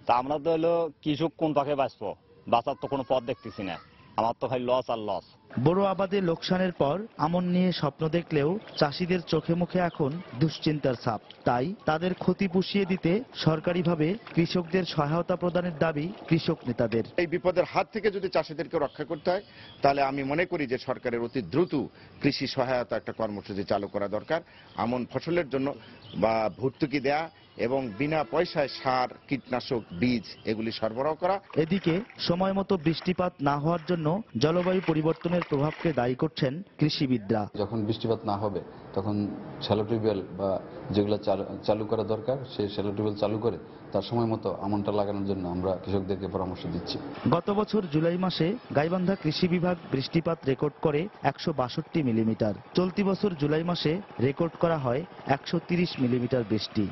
তা আমরা তো হলো কৃষক কোন পাখে বাঁচবো, বাঁচার তো কোনো পথ দেখতেছি না, আমার তো ভাই লস আর লস। বড় আবাদে লোকসানের পর আমন নিয়ে স্বপ্ন দেখলেও চাষিদের চোখে মুখে এখন দুশ্চিন্তার ছাপ। তাই তাদের ক্ষতি পুষিয়ে দিতে সরকারিভাবে কৃষকদের সহায়তা প্রদানের দাবি কৃষক নেতাদের। এই বিপদের হাত থেকে যদি চাষিদেরকে রক্ষা করতে হয়, তাহলে আমি মনে করি যে সরকারের অতি দ্রুত কৃষি সহায়তা একটা কর্মসূচি চালু করা দরকার। আমন ফসলের জন্য বা ভর্তুকি দেয়া এবং বিনা পয়সায় সার, কীটনাশক, বীজ এগুলি সরবরাহ করা। এদিকে সময় মতো বৃষ্টিপাত না হওয়ার জন্য জলবায়ু পরিবর্তনের প্রভাবকে দায়ী করছেন কৃষিবিদরা। যখন বৃষ্টিপাত না হবে তখন শ্যালো টিউবওয়েল বা যেগুলো চালু করা দরকার সেই শ্যালো টিউবওয়েল চালু করে তার সময় মতো আমনটা লাগানোর জন্য আমরা কৃষকদেরকে পরামর্শ দিচ্ছি। গত বছর জুলাই মাসে গাইবান্ধা কৃষি বিভাগ বৃষ্টিপাত রেকর্ড করে 162 মিলিমিটার। চলতি বছর জুলাই মাসে রেকর্ড করা হয় 130 মিলিমিটার বৃষ্টি।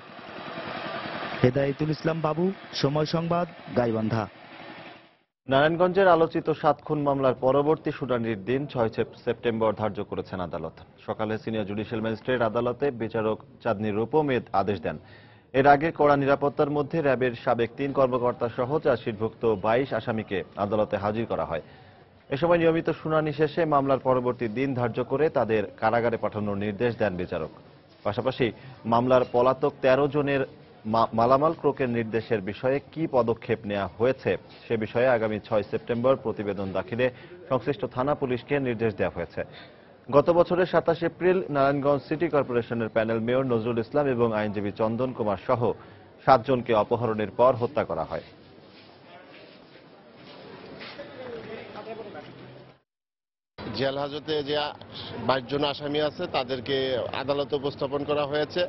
হেদায়েতুল ইসলাম বাবু, সময় সংবাদ, গাইবান্ধা। নারায়ণগঞ্জের আলোচিত 7 খুন মামলার পরবর্তী শুনানির দিন 6 সেপ্টেম্বর ধার্য করেছেন আদালত। সকালে সিনিয়র জুডিশিয়াল ম্যাজিস্ট্রেট আদালতে বিচারক চাঁদনী রূপমেদ আদেশ দেন। এর আগে কড়া নিরাপত্তার মধ্যে র্যাবের সাবেক 3 কর্মকর্তা সহ চার্জশিটভুক্ত 22 আসামিকে আদালতে হাজির করা হয়। এ সময় নিয়মিত শুনানি শেষে মামলার পরবর্তী দিন ধার্য করে তাদের কারাগারে পাঠানোর নির্দেশ দেন বিচারক। পাশাপাশি মামলার পলাতক 13 জনের মালামাল ক্রোকের নির্দেশের বিষয়ে কি পদক্ষেপ নেওয়া হয়েছে সে বিষয়ে আগামী 6 সেপ্টেম্বর প্রতিবেদন দাখিলে সংশ্লিষ্ট থানা পুলিশকে নির্দেশ দেওয়া হয়েছে। গত বছরের 27 এপ্রিল নারায়ণগঞ্জ সিটি কর্পোরেশনের প্যানেল মেয়র নজরুল ইসলাম এবং আইনজীবী চন্দন কুমার সহ 7 জনকে অপহরণের পর হত্যা করা হয়। জেল হাজতে যে 22 জন আসামি আছে তাদেরকে আদালতে উপস্থাপন করা হয়েছে,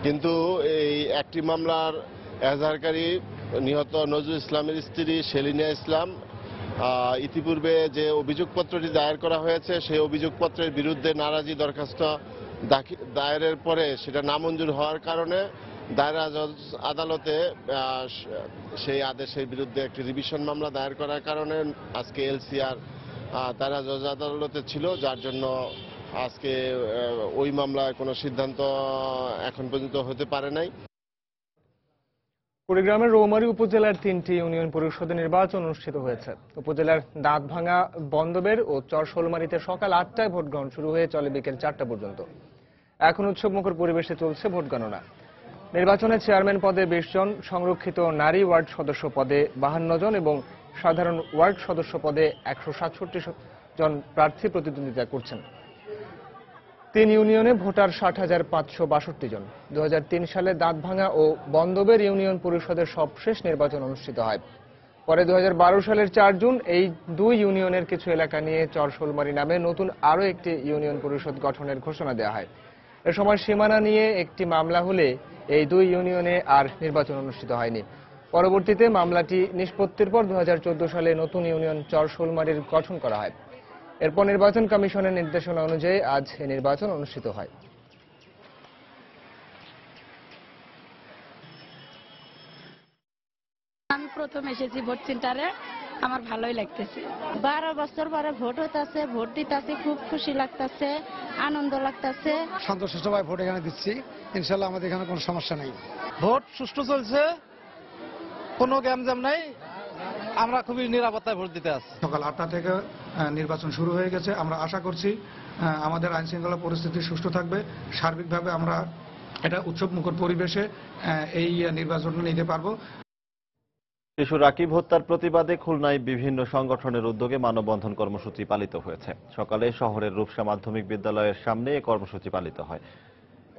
কিন্তু এই একটি মামলার এজাহারকারী নিহত নজরুল ইসলামের স্ত্রী সেলিনা ইসলাম ইতিপূর্বে যে অভিযোগপত্রটি দায়ের করা হয়েছে সেই অভিযোগপত্রের বিরুদ্ধে নারাজি দরখাস্ত দায়েরের পরে সেটা নামঞ্জুর হওয়ার কারণে দায়রা জজ আদালতে সেই আদেশের বিরুদ্ধে একটি রিভিশন মামলা দায়ের করার কারণে আজকে এলসিআর দায়রা জজ আদালতে ছিল, যার জন্য আজকে ওই মামলায় কোনো সিদ্ধান্ত এখন পর্যন্ত হতে পারে নাই। কুড়িগ্রামের রৌমারী উপজেলার 3টি ইউনিয়ন পরিষদের নির্বাচন অনুষ্ঠিত হয়েছে। উপজেলার দাঁতভাঙ্গা, বন্দবের ও চরশোলমারীতে সকাল 8টায় ভোট গ্রহণ শুরু হয়ে চলে বিকেল 4টা পর্যন্ত। এখন উৎসবমুখর পরিবেশে চলছে ভোট গণনা। নির্বাচনে চেয়ারম্যান পদে 20 জন, সংরক্ষিত নারী ওয়ার্ড সদস্য পদে 52 জন এবং সাধারণ ওয়ার্ড সদস্য পদে 167 জন প্রার্থী প্রতিদ্বন্দ্বিতা করছেন। 3 ইউনিয়নে ভোটার 60,562 জন। 2003 সালে দাঁতভাঙ্গা ও বন্দবের ইউনিয়ন পরিষদের সবশেষ নির্বাচন অনুষ্ঠিত হয়। পরে 2012 সালের 4 জুন এই 2 ইউনিয়নের কিছু এলাকা নিয়ে চরশোলমারী নামে নতুন আরও একটি ইউনিয়ন পরিষদ গঠনের ঘোষণা দেওয়া হয়। এ সময় সীমানা নিয়ে একটি মামলা হলে এই 2 ইউনিয়নে আর নির্বাচন অনুষ্ঠিত হয়নি। পরবর্তীতে মামলাটি নিষ্পত্তির পর 2014 সালে নতুন ইউনিয়ন চরশোলমারীর গঠন করা হয়। এরপর নির্বাচন কমিশনের নির্দেশনা অনুযায়ী আজ এই নির্বাচন অনুষ্ঠিত হয়। আমি প্রথম এসেছি ভোট সেন্টারে, আমার ভালোই লাগতেছে। 12 বছর পরে ভোট হইতাছে, ভোট দিতেছে, খুব খুশি লাগতেছে, আনন্দ লাগতেছে। শান্তশিষ্টভাবে ভোট এখানে দিচ্ছি, ইনশাল্লাহ আমাদের এখানে কোনো সমস্যা নেই। ভোট সুষ্ঠু চলছে, কোনো গ্যামজাম নাই, আমরা খুবই নিরাপত্তায় ভোট দিতে আসছি। সকাল 8টা থেকে নির্বাচন শুরু হয়ে গেছে। আমরা আশা করছি আমাদের আইন শৃঙ্খলা পরিস্থিতি সুষ্ঠু থাকবে। সার্বিকভাবে আমরা এটা উৎসবমুখর পরিবেশে এই নির্বাচন নিতে পারবো। শিশু রাকিব হত্যার প্রতিবাদে খুলনায় বিভিন্ন সংগঠনের উদ্যোগে মানববন্ধন কর্মসূচি পালিত হয়েছে। সকালে শহরের রূপসা মাধ্যমিক বিদ্যালয়ের সামনে এই কর্মসূচি পালিত হয়।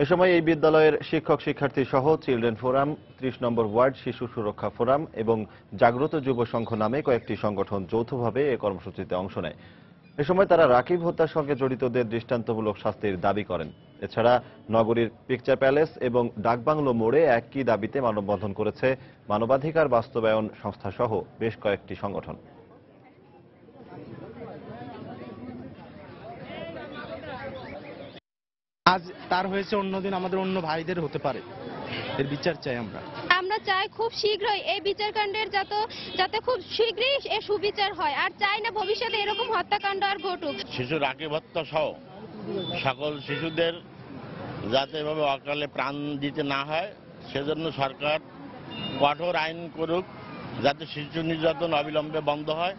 এ সময় এই বিদ্যালয়ের শিক্ষক শিক্ষার্থী সহ চিলড্রেন ফোরাম, 30 নম্বর ওয়ার্ড শিশু সুরক্ষা ফোরাম এবং জাগ্রত যুব সংঘ নামে কয়েকটি সংগঠন যৌথভাবে এই কর্মসূচিতে অংশ নেয়। এ সময় তারা রাকিব হত্যার সঙ্গে জড়িতদের দৃষ্টান্তমূলক শাস্তির দাবি করেন। এছাড়া নগরীর পিকচার প্যালেস এবং ডাকবাংলো মোড়ে একই দাবিতে মানববন্ধন করেছে মানবাধিকার বাস্তবায়ন সংস্থা সহ বেশ কয়েকটি সংগঠন। আজ তার হয়েছে, অন্যদিন আমাদের অন্য ভাইদের হতে পারে। এর বিচার চাই আমরা চাই খুব শীঘ্রই এই বিচারকাণ্ডের যাতে খুব শীঘ্রই এর সুবিচার হয়, আর চাই না ভবিষ্যতে এরকম হত্যাকাণ্ড আর ঘটুক। শিশু রাকিব হত্যা সহ সকল শিশুদের যাতে এভাবে অকালে প্রাণ দিতে না হয় সেজন্য সরকার কঠোর আইন করুক, যাতে শিশু নির্যাতন অবিলম্বে বন্ধ হয়।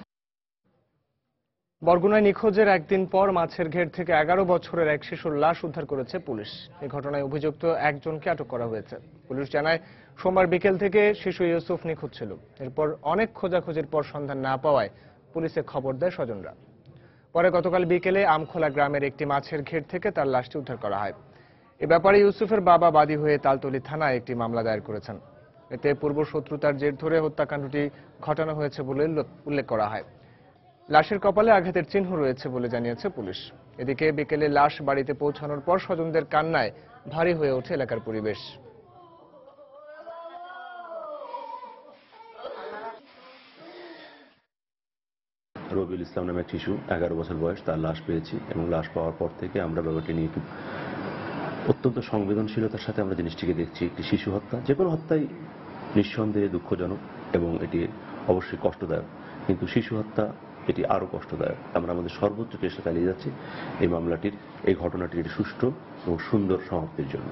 বরগুনায় নিখোঁজের একদিন পর মাছের ঘের থেকে 11 বছরের এক শিশুর লাশ উদ্ধার করেছে পুলিশ। এই ঘটনায় অভিযুক্ত একজনকে আটক করা হয়েছে। পুলিশ জানায়, সোমবার বিকেল থেকে শিশু ইউসুফ নিখোঁজ ছিল। এরপর অনেক খোঁজাখুঁজির পর সন্ধান না পাওয়ায় পুলিশে খবর দেয় স্বজনরা। পরে গতকাল বিকেলে আমখোলা গ্রামের একটি মাছের ঘের থেকে তার লাশটি উদ্ধার করা হয়। এ ব্যাপারে ইউসুফের বাবা বাদী হয়ে তালতলী থানায় একটি মামলা দায়ের করেছেন। এতে পূর্ব শত্রুতার জের ধরে হত্যাকাণ্ডটি ঘটানো হয়েছে বলে উল্লেখ করা হয়। লাশের কপালে আঘাতের চিহ্ন রয়েছে বলে জানিয়েছে পুলিশ। এদিকে বিকেলে লাশ বাড়িতে পৌঁছানোর পর স্বজনদের কান্নায় ভারী হয়ে ওঠে এলাকার পরিবেশ। রবিউল ইসলাম নামে এক শিশু, 11 বছর বয়স, তার লাশ পেয়েছি এবং লাশ পাওয়ার পর থেকে আমরা ব্যাপারটি নিয়ে খুব অত্যন্ত সংবেদনশীলতার সাথে আমরা জিনিসটিকে দেখছি। একটি শিশু হত্যা, যে কোনো হত্যাই নিঃসন্দেহে দুঃখজনক এবং এটি অবশ্যই কষ্টদায়ক, কিন্তু শিশু হত্যা এটি আরো কষ্টদায়ক। আমরা আমাদের সর্বোচ্চ চেষ্টা চালিয়ে যাচ্ছি এই মামলাটির, এই ঘটনাটির সুষ্ঠু এবং সুন্দর সমাপ্তির জন্য।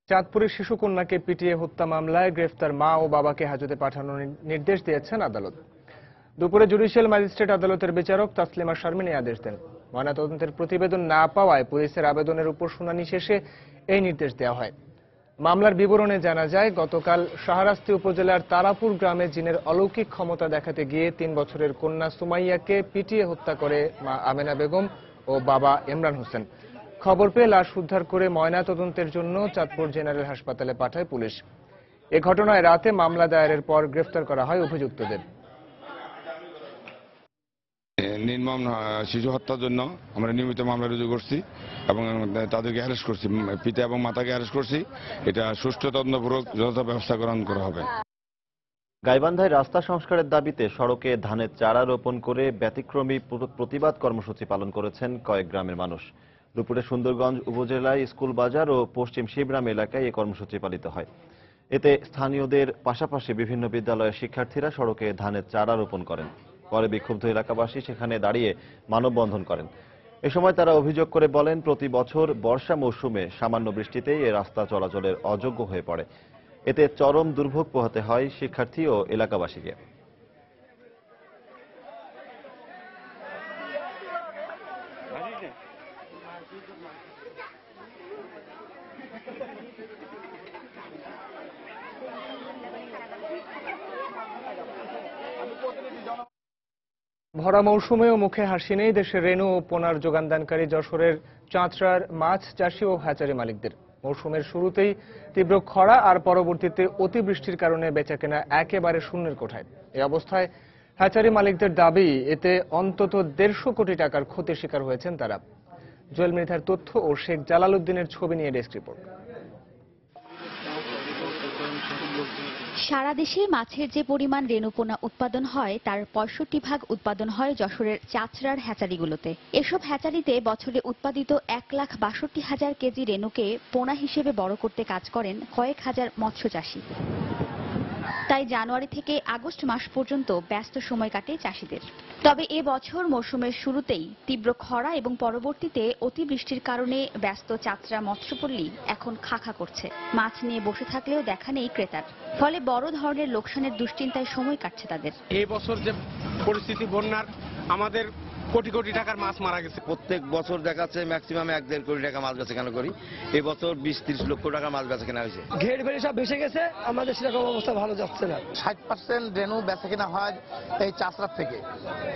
চাঁদপুরের শিশুকন্যাকে পিটিয়ে হত্যা মামলায় গ্রেফতার মা ও বাবাকে হাজতে পাঠানোর নির্দেশ দিয়েছেন আদালত। দুপুরে জুডিশিয়াল ম্যাজিস্ট্রেট আদালতের বিচারক তাসলিমা শারমিন এই আদেশ দেন। ময়নাতদন্তের প্রতিবেদন না পাওয়ায় পুলিশের আবেদনের উপর শুনানি শেষে এই নির্দেশ দেওয়া হয়। মামলার বিবরণে জানা যায়, গতকাল শাহরাস্তি উপজেলার তারাপুর গ্রামে জিনের অলৌকিক ক্ষমতা দেখাতে গিয়ে 3 বছরের কন্যা সুমাইয়াকে পিটিয়ে হত্যা করে মা আমেনা বেগম ও বাবা ইমরান হোসেন। খবর পেয়ে লাশ উদ্ধার করে ময়নাতদন্তের জন্য চাঁদপুর জেনারেল হাসপাতালে পাঠায় পুলিশ। এ ঘটনায় রাতে মামলা দায়েরের পর গ্রেফতার করা হয় অভিযুক্তদের। নির্মম শিশু হত্যার জন্য আমরা নিয়মিত মামলা রুজু করছি এবং তাদেরকে অ্যারেস্ট করছি, পিতা এবং মাতাকে অ্যারেস্ট করছি। এটা সুষ্ঠু তদন্তপূর্বক যথাযথ ব্যবস্থা গ্রহণ করা হবে। গাইবান্ধায় রাস্তা সংস্কারের দাবিতে সড়কে ধানের চারা রোপণ করে ব্যতিক্রমী প্রতিবাদ কর্মসূচি পালন করেছেন কয়েক গ্রামের মানুষ। দুপুরে সুন্দরগঞ্জ উপজেলায় স্কুল বাজার ও পশ্চিম শিবগ্রাম এলাকায় এই কর্মসূচি পালিত হয়। এতে স্থানীয়দের পাশাপাশি বিভিন্ন বিদ্যালয়ের শিক্ষার্থীরা সড়কে ধানের চারা রোপণ করেন। পরে বিক্ষুব্ধ এলাকাবাসী সেখানে দাঁড়িয়ে মানববন্ধন করেন। এ সময় তারা অভিযোগ করে বলেন, প্রতি বছর বর্ষা মৌসুমে সামান্য বৃষ্টিতেই এই রাস্তা চলাচলের অযোগ্য হয়ে পড়ে। এতে চরম দুর্ভোগ পোহাতে হয় শিক্ষার্থী ও এলাকাবাসীকে। ভরা মৌসুমেও মুখে হাসি নেই দেশের রেণু ও পোনার যোগানদানকারী যশোরের চাঁচড়ার মাছ চাষি ও হ্যাচারি মালিকদের। মৌসুমের শুরুতেই তীব্র খরা আর পরবর্তীতে অতিবৃষ্টির কারণে বেচাকেনা একেবারে শূন্যের কোঠায়। এই অবস্থায় হ্যাচারি মালিকদের দাবি, এতে অন্তত 150 কোটি টাকার ক্ষতির শিকার হয়েছেন তারা। জুয়েল মৃধার তথ্য ও শেখ জালাল উদ্দিনের ছবি নিয়ে ডেস্ক রিপোর্ট। সারা দেশে মাছের যে পরিমাণ রেণুপোনা উৎপাদন হয় তার 65% উৎপাদন হয় যশোরের চাঁচড়ার হ্যাচারিগুলোতে। এসব হ্যাচারিতে বছরে উৎপাদিত 1,62,000 কেজি রেণুকে পোনা হিসেবে বড় করতে কাজ করেন কয়েক হাজার মৎস্য চাষী। তাই জানুয়ারি থেকে আগস্ট মাস পর্যন্ত ব্যস্ত সময় কাটে চাষীদের। তবে এ বছর মৌসুমের শুরুতেই তীব্র খরা এবং পরবর্তীতে অতিবৃষ্টির কারণে ব্যস্ত চাঁচড়া মৎস্যপল্লী এখন খাখা করছে। মাছ নিয়ে বসে থাকলেও দেখা নেই ক্রেতার। ফলে বড় ধরনের লোকসানের দুশ্চিন্তায় সময় কাটছে তাদের। এই বছর যে পরিস্থিতি বন্যার, আমাদের কোটি কোটি টাকার মাছ মারা গেছে। প্রত্যেক বছর দেখাচ্ছে ম্যাক্সিমাম 1-1.5 কোটি টাকা মাছ বেচা কেনা করি। এই বছর 20-30 লক্ষ টাকা মাছ বেচা কেনা হয়েছে। ঘের ফেরে সব ভেসে গেছে, আমাদের সেরকম অবস্থা ভালো যাচ্ছে না। 60% রেণু বেচা কেনা হয় এই চাষরাত থেকে।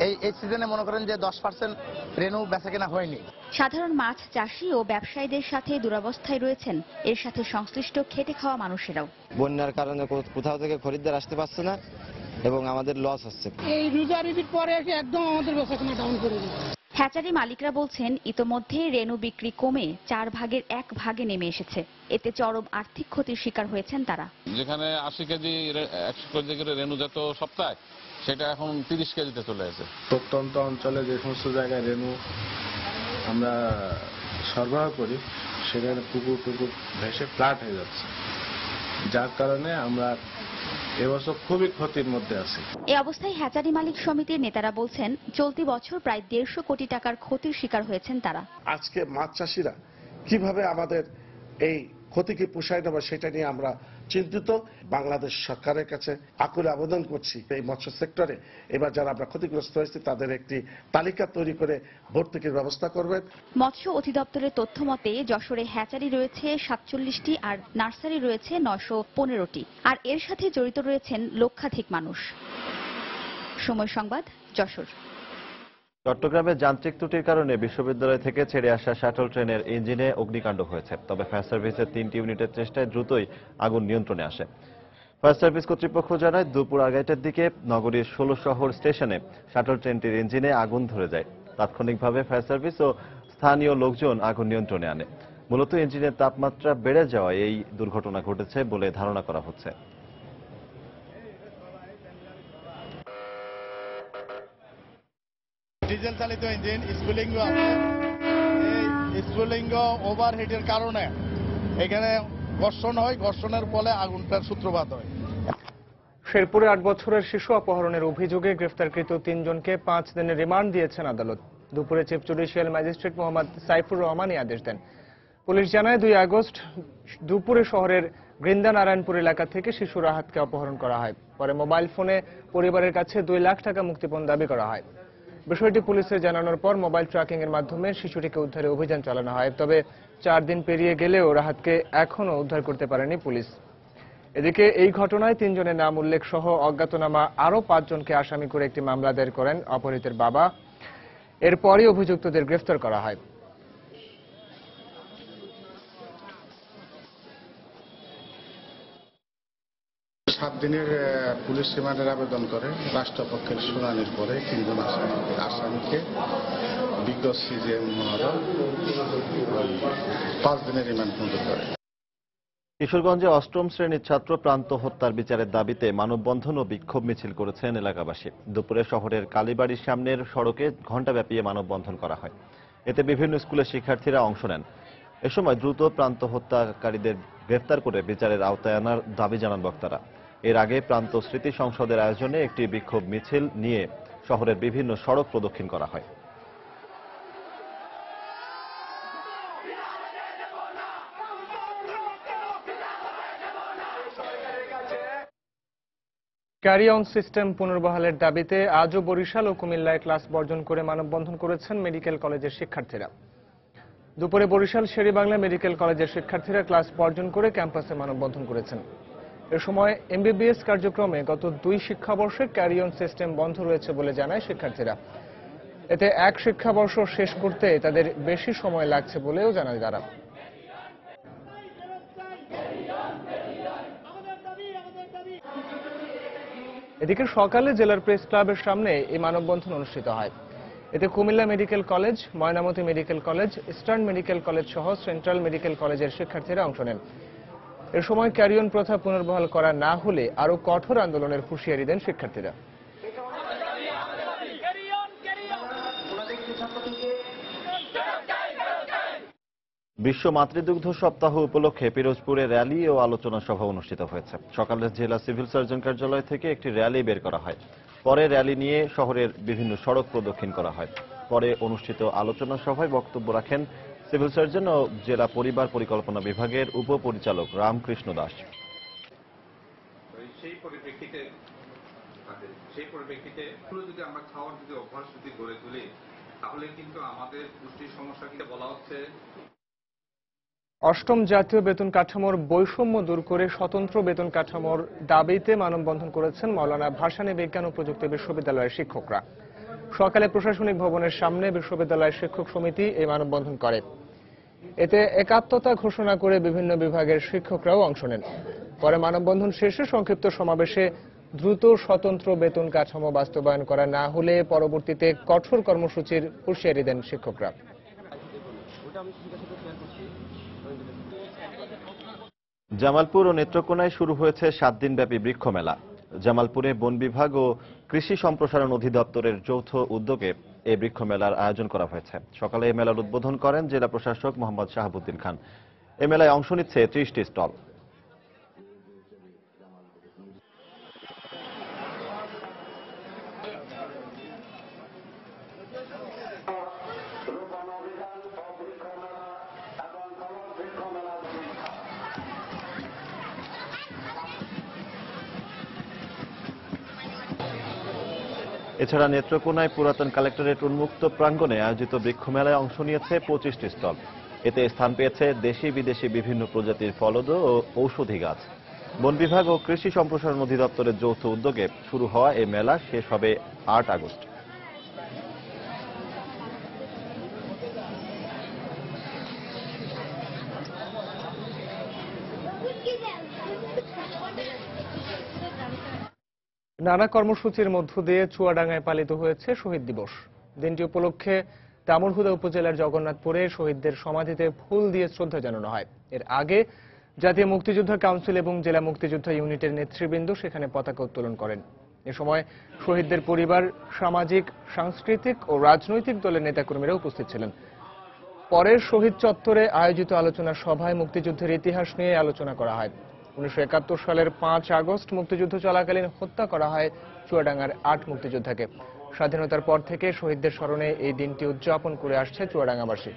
এই সিজনে মনে করেন যে 10% রেণু বেচা কেনা হয়নি। সাধারণ মাছ চাষি ও ব্যবসায়ীদের সাথে দুরবস্থায় রয়েছেন এর সাথে সংশ্লিষ্ট খেটে খাওয়া মানুষেরাও। বন্যার কারণে কোথাও থেকে খরিদ্দার আসতে পারছে না এবং আমাদের লস হচ্ছে। এই রোজারির পরে একদম আমাদের বেচাকেনা ডাউন করে দিচ্ছে। হ্যাচারি মালিকরা বলছেন ইতোমধ্যে রেণু বিক্রি কমে 4 ভাগের 1 ভাগে নেমে এসেছে। এতে চরম আর্থিক ক্ষতির শিকার হয়েছেন তারা। যেখানে 80 কেজি 100 কেজি করে রেণু যেত সপ্তাহে, সেটা এখন 30 কেজিতে চলে আসে। প্রত্যন্ত অঞ্চলে যে সমস্ত জায়গায় রেণু আমরা সরবরাহ করি সেখানে পুকুর টুকুর ভেসে ফ্ল্যাট হয়ে যাচ্ছে, যার কারণে আমরা এবছর খুবই ক্ষতির মধ্যে আছে। এই অবস্থায় হ্যাচারি মালিক সমিতির নেতারা বলছেন চলতি বছর প্রায় 150 কোটি টাকার ক্ষতির শিকার হয়েছেন তারা। আজকে মাছ চাষিরা কিভাবে আমাদের এই ক্ষতিকে পোষায় নেবে সেটা নিয়ে আমরা চিন্তিত। বাংলাদেশ সরকারের কাছে আকুল আবেদন করছি, এই মৎস্য সেক্টরে এবার যারা আমরা ক্ষতিগ্রস্ত হয়েছি তাদের একটি তালিকা তৈরি করে ভর্তুকির ব্যবস্থা করবেন। মৎস্য অধিদপ্তরের তথ্য মতে যশোরে হ্যাচারি রয়েছে 47টি আর নার্সারি রয়েছে 915টি, আর এর সাথে জড়িত রয়েছেন লক্ষাধিক মানুষ। সময় সংবাদ, যশোর। চট্টগ্রামে যান্ত্রিক ত্রুটির কারণে বিশ্ববিদ্যালয় থেকে ছেড়ে আসা শাটল ট্রেনের ইঞ্জিনে অগ্নিকাণ্ড হয়েছে। তবে ফায়ার সার্ভিসের 3টি ইউনিটের চেষ্টায় দ্রুতই আগুন নিয়ন্ত্রণে আসে। ফায়ার সার্ভিস কর্তৃপক্ষ জানায় দুপুর 1:30টার দিকে নগরীর 16 শহর স্টেশনে শাটল ট্রেনটির ইঞ্জিনে আগুন ধরে যায়। তাৎক্ষণিকভাবে ফায়ার সার্ভিস ও স্থানীয় লোকজন আগুন নিয়ন্ত্রণে আনে। মূলত ইঞ্জিনের তাপমাত্রা বেড়ে যাওয়ায় এই দুর্ঘটনা ঘটেছে বলে ধারণা করা হচ্ছে। ডিজেল চালিত ইঞ্জিন স্পুলিং আছে, এই স্পুলিং ওভারহিটের কারণে এখানে ঘর্ষণ হয়, ঘর্ষণের ফলে আগুনটার সূত্রপাত হয়। শেরপুরে 8 বছরের শিশু অপহরণের অভিযোগে গ্রেফতারকৃত 3 জনকে 5 দিনের রিমান্ড দিয়েছেন আদালত। দুপুরে chief judicial magistrate Mohammad Saifur Rahman এই আদেশ দেন। পুলিশ জানায় 2 আগস্ট দুপুরে শহরের গৃন্দা নারায়ণপুর এলাকা থেকে শিশু রাহাতকে অপহরণ করা হয়। পরে মোবাইল ফোনে পরিবারের কাছে 2 লাখ টাকা মুক্তিপণ দাবি করা হয়। বিষয়টি পুলিশের জানানোর পর মোবাইল ট্র্যাকিং এর মাধ্যমে শিশুটিকে উদ্ধারে অভিযান চালানো হয়। তবে 4 দিন পেরিয়ে গেলেও রাহাতকে এখনো উদ্ধার করতে পারেনি পুলিশ। এদিকে এই ঘটনায় 3 জনের নাম উল্লেখ সহ অজ্ঞাতনামা আরও 5 জনকে আসামি করে একটি মামলা দায়ের করেন অপহৃতের বাবা। এরপরই অভিযুক্তদের গ্রেফতার করা হয়। 7 দিনের পুলিশ রিমান্ডের আবেদন করে। রাষ্ট্রপক্ষের শুনানির পরে 3 জন আসামিকে বিজ্ঞ সিজেএম মহোদয় 5 দিনের রিমান্ড মঞ্জুর করে। কিশোরগঞ্জে 8ম শ্রেণীর ছাত্র প্রান্ত হত্যার বিচারের দাবিতে মানববন্ধন ও বিক্ষোভ মিছিল করেছেন এলাকাবাসী। দুপুরে শহরের কালীবাড়ির সামনের সড়কে ঘণ্টাব্যাপী মানববন্ধন করা হয়। এতে বিভিন্ন স্কুলের শিক্ষার্থীরা অংশ নেন। এ সময় দ্রুত প্রান্ত হত্যাকারীদের গ্রেফতার করে বিচারের আওতায় আনার দাবি জানান বক্তারা। এর আগে প্রান্ত স্মৃতি সংসদের আয়োজনে একটি বিক্ষোভ মিছিল নিয়ে শহরের বিভিন্ন সড়ক প্রদক্ষিণ করা হয়। ক্যারি অন সিস্টেম পুনর্বহালের দাবিতে আজও বরিশাল ও কুমিল্লায় ক্লাস বর্জন করে মানববন্ধন করেছেন মেডিকেল কলেজের শিক্ষার্থীরা। দুপুরে বরিশাল শেরেবাংলা মেডিকেল কলেজের শিক্ষার্থীরা ক্লাস বর্জন করে ক্যাম্পাসে মানববন্ধন করেছেন। এ সময় এমবিবিএস কার্যক্রমে গত 2 শিক্ষাবর্ষে ক্যারি অন সিস্টেম বন্ধ রয়েছে বলে জানায় শিক্ষার্থীরা। এতে 1 শিক্ষাবর্ষ শেষ করতে তাদের বেশি সময় লাগছে বলেও জানায় তারা। এদিকে সকালে জেলার প্রেস ক্লাবের সামনে এই মানববন্ধন অনুষ্ঠিত হয়। এতে Comilla medical college, Mainamati medical college, eastern medical college সহ সেন্ট্রাল মেডিকেল কলেজের শিক্ষার্থীরা অংশ নেন। এ সময় ক্যারিয়ন প্রথা পুনর্বহাল করা না হলে আরও কঠোর আন্দোলনের হুঁশিয়ারি দেন শিক্ষার্থীরা। বিশ্ব মাতৃদুগ্ধ সপ্তাহ উপলক্ষে পিরোজপুরে র্যালি ও আলোচনা সভা অনুষ্ঠিত হয়েছে। সকালে জেলা সিভিল সার্জন কার্যালয় থেকে একটি র্যালি বের করা হয়। পরে র্যালি নিয়ে শহরের বিভিন্ন সড়ক প্রদক্ষিণ করা হয়। পরে অনুষ্ঠিত আলোচনা সভায় বক্তব্য রাখেন সিভিল সার্জন ও জেলা পরিবার পরিকল্পনা বিভাগের উপপরিচালক রামকৃষ্ণ দাস। সেই পরিপ্রেক্ষিতে যদি আমরা খাওয়ার অভ্যাস গড়ে তুলি তাহলে কিন্তু আমাদের পুষ্টির সমস্যা কিন্তু বলা হচ্ছে। 8ম জাতীয় বেতন কাঠামোর বৈষম্য দূর করে স্বতন্ত্র বেতন কাঠামোর দাবিতে মানববন্ধন করেছেন মাওলানা ভাসানী বিজ্ঞান ও প্রযুক্তি বিশ্ববিদ্যালয়ের শিক্ষকরা। সকালে প্রশাসনিক ভবনের সামনে বিশ্ববিদ্যালয়ের শিক্ষক সমিতি এই মানববন্ধন করে। এতে একাত্মতা ঘোষণা করে বিভিন্ন বিভাগের শিক্ষকরাও অংশ নেন। পরে মানববন্ধন শেষে সংক্ষিপ্ত সমাবেশে দ্রুত স্বতন্ত্র বেতন কাঠামো বাস্তবায়ন করা না হলে পরবর্তীতে কঠোর কর্মসূচির হুঁশিয়ারি দেন শিক্ষকরা। জামালপুর ও নেত্রকোনায় শুরু হয়েছে 7 দিনব্যাপী বৃক্ষ মেলা। জামালপুরে বন বিভাগ ও কৃষি সম্প্রসারণ অধিদপ্তরের যৌথ উদ্যোগে এই বৃক্ষ মেলার আয়োজন করা হয়েছে। সকালে এই মেলার উদ্বোধন করেন জেলা প্রশাসক মোহাম্মদ শাহাবুদ্দিন খান। এই মেলায় অংশ নিচ্ছে 30টি স্টল। এছাড়া নেত্রকোনায় পুরাতন কালেক্টরেট উন্মুক্ত প্রাঙ্গণে আয়োজিত বৃক্ষ মেলায় অংশ নিয়েছে 25টি স্টল। এতে স্থান পেয়েছে দেশি বিদেশি বিভিন্ন প্রজাতির ফলদ ও ঔষধি গাছ। বন বিভাগ ও কৃষি সম্প্রসারণ অধিদপ্তরের যৌথ উদ্যোগে শুরু হওয়া এই মেলা শেষ হবে 8 আগস্ট। নানা কর্মসূচির মধ্য দিয়ে চুয়াডাঙ্গায় পালিত হয়েছে শহীদ দিবস। দিনটি উপলক্ষে দামুড়হুদা উপজেলার জগন্নাথপুরে শহীদদের সমাধিতে ফুল দিয়ে শ্রদ্ধা জানানো হয়। এর আগে জাতীয় মুক্তিযোদ্ধা কাউন্সিল এবং জেলা মুক্তিযোদ্ধা ইউনিটের নেতৃবৃন্দ সেখানে পতাকা উত্তোলন করেন। এ সময় শহীদদের পরিবার, সামাজিক, সাংস্কৃতিক ও রাজনৈতিক দলের নেতাকর্মীরা উপস্থিত ছিলেন। পরে শহীদ চত্বরে আয়োজিত আলোচনা সভায় মুক্তিযুদ্ধের ইতিহাস নিয়ে আলোচনা করা হয়। 1971 সালের 5 আগস্ট মুক্তিযুদ্ধ চলাকালীন হত্যা করা হয় চুয়াডাঙ্গার 8 মুক্তিযোদ্ধাকে। স্বাধীনতার পর থেকে শহীদদের স্মরণে এই দিনটি উদযাপন করে আসছে চুয়াডাঙ্গাবাসী।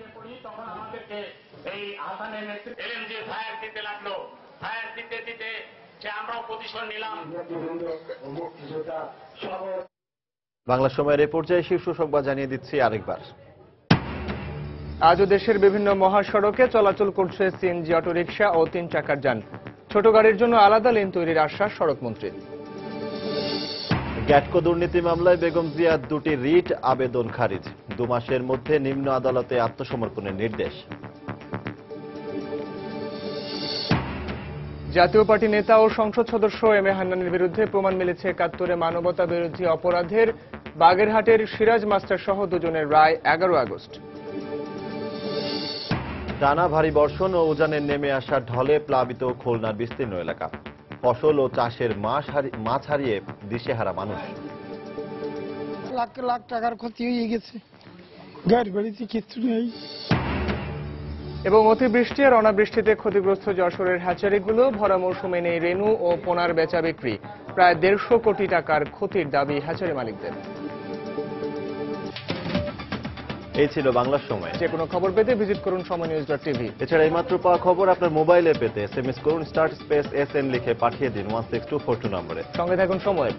বাংলা সময়ের এই পর্যায়ে শীর্ষ সংবাদ জানিয়ে দিচ্ছি আরেকবার। আজও দেশের বিভিন্ন মহাসড়কে চলাচল করছে সিএনজি অটোরিকশা ও 3 চাকার যান। ছোট গাড়ির জন্য আলাদা লেন তৈরির আশ্বাস সড়কমন্ত্রীর। গ্যাটকো দুর্নীতি মামলায় বেগম জিয়ার 2টি রিট আবেদন খারিজ। 2 মাসের মধ্যে নিম্ন আদালতে আত্মসমর্পণের নির্দেশ। জাতীয় পার্টি নেতা ও সংসদ সদস্য এম এ হান্নানের বিরুদ্ধে প্রমাণ মিলেছে ৭১-এ মানবতা বিরোধী অপরাধের বাগেরহাটের সিরাজ মাস্টার সহ দুজনের রায় ১১ আগস্ট। টানা ভারী বর্ষণ ও উজানের নেমে আসা ঢলে প্লাবিত খুলনার বিস্তীর্ণ এলাকা। ফসল ও চাষের মাছ হারিয়ে দিশেহারা মানুষ। লাখ লাখ টাকার ক্ষতি হয়ে গেছে, গাড়ি বাড়িতে কিচ্ছু নেই। এবং অতিবৃষ্টি আর অনাবৃষ্টিতে ক্ষতিগ্রস্ত যশোরের হ্যাচারিগুলো ভরা মৌসুমে নেই রেনু ও পোনার বেচা বিক্রি। প্রায় ১৫০ কোটি টাকার ক্ষতির দাবি হ্যাচারি মালিকদের। এই ছিল বাংলার সময়। যে কোনো খবর পেতে ভিজিট করুন সময়নিউজ.টিভি। এছাড়া এইমাত্র পাওয়া খবর আপনার মোবাইলে পেতে SMS করুন *SN লিখে পাঠিয়ে দিন 16242 নম্বরে। সঙ্গে থাকুন সময়।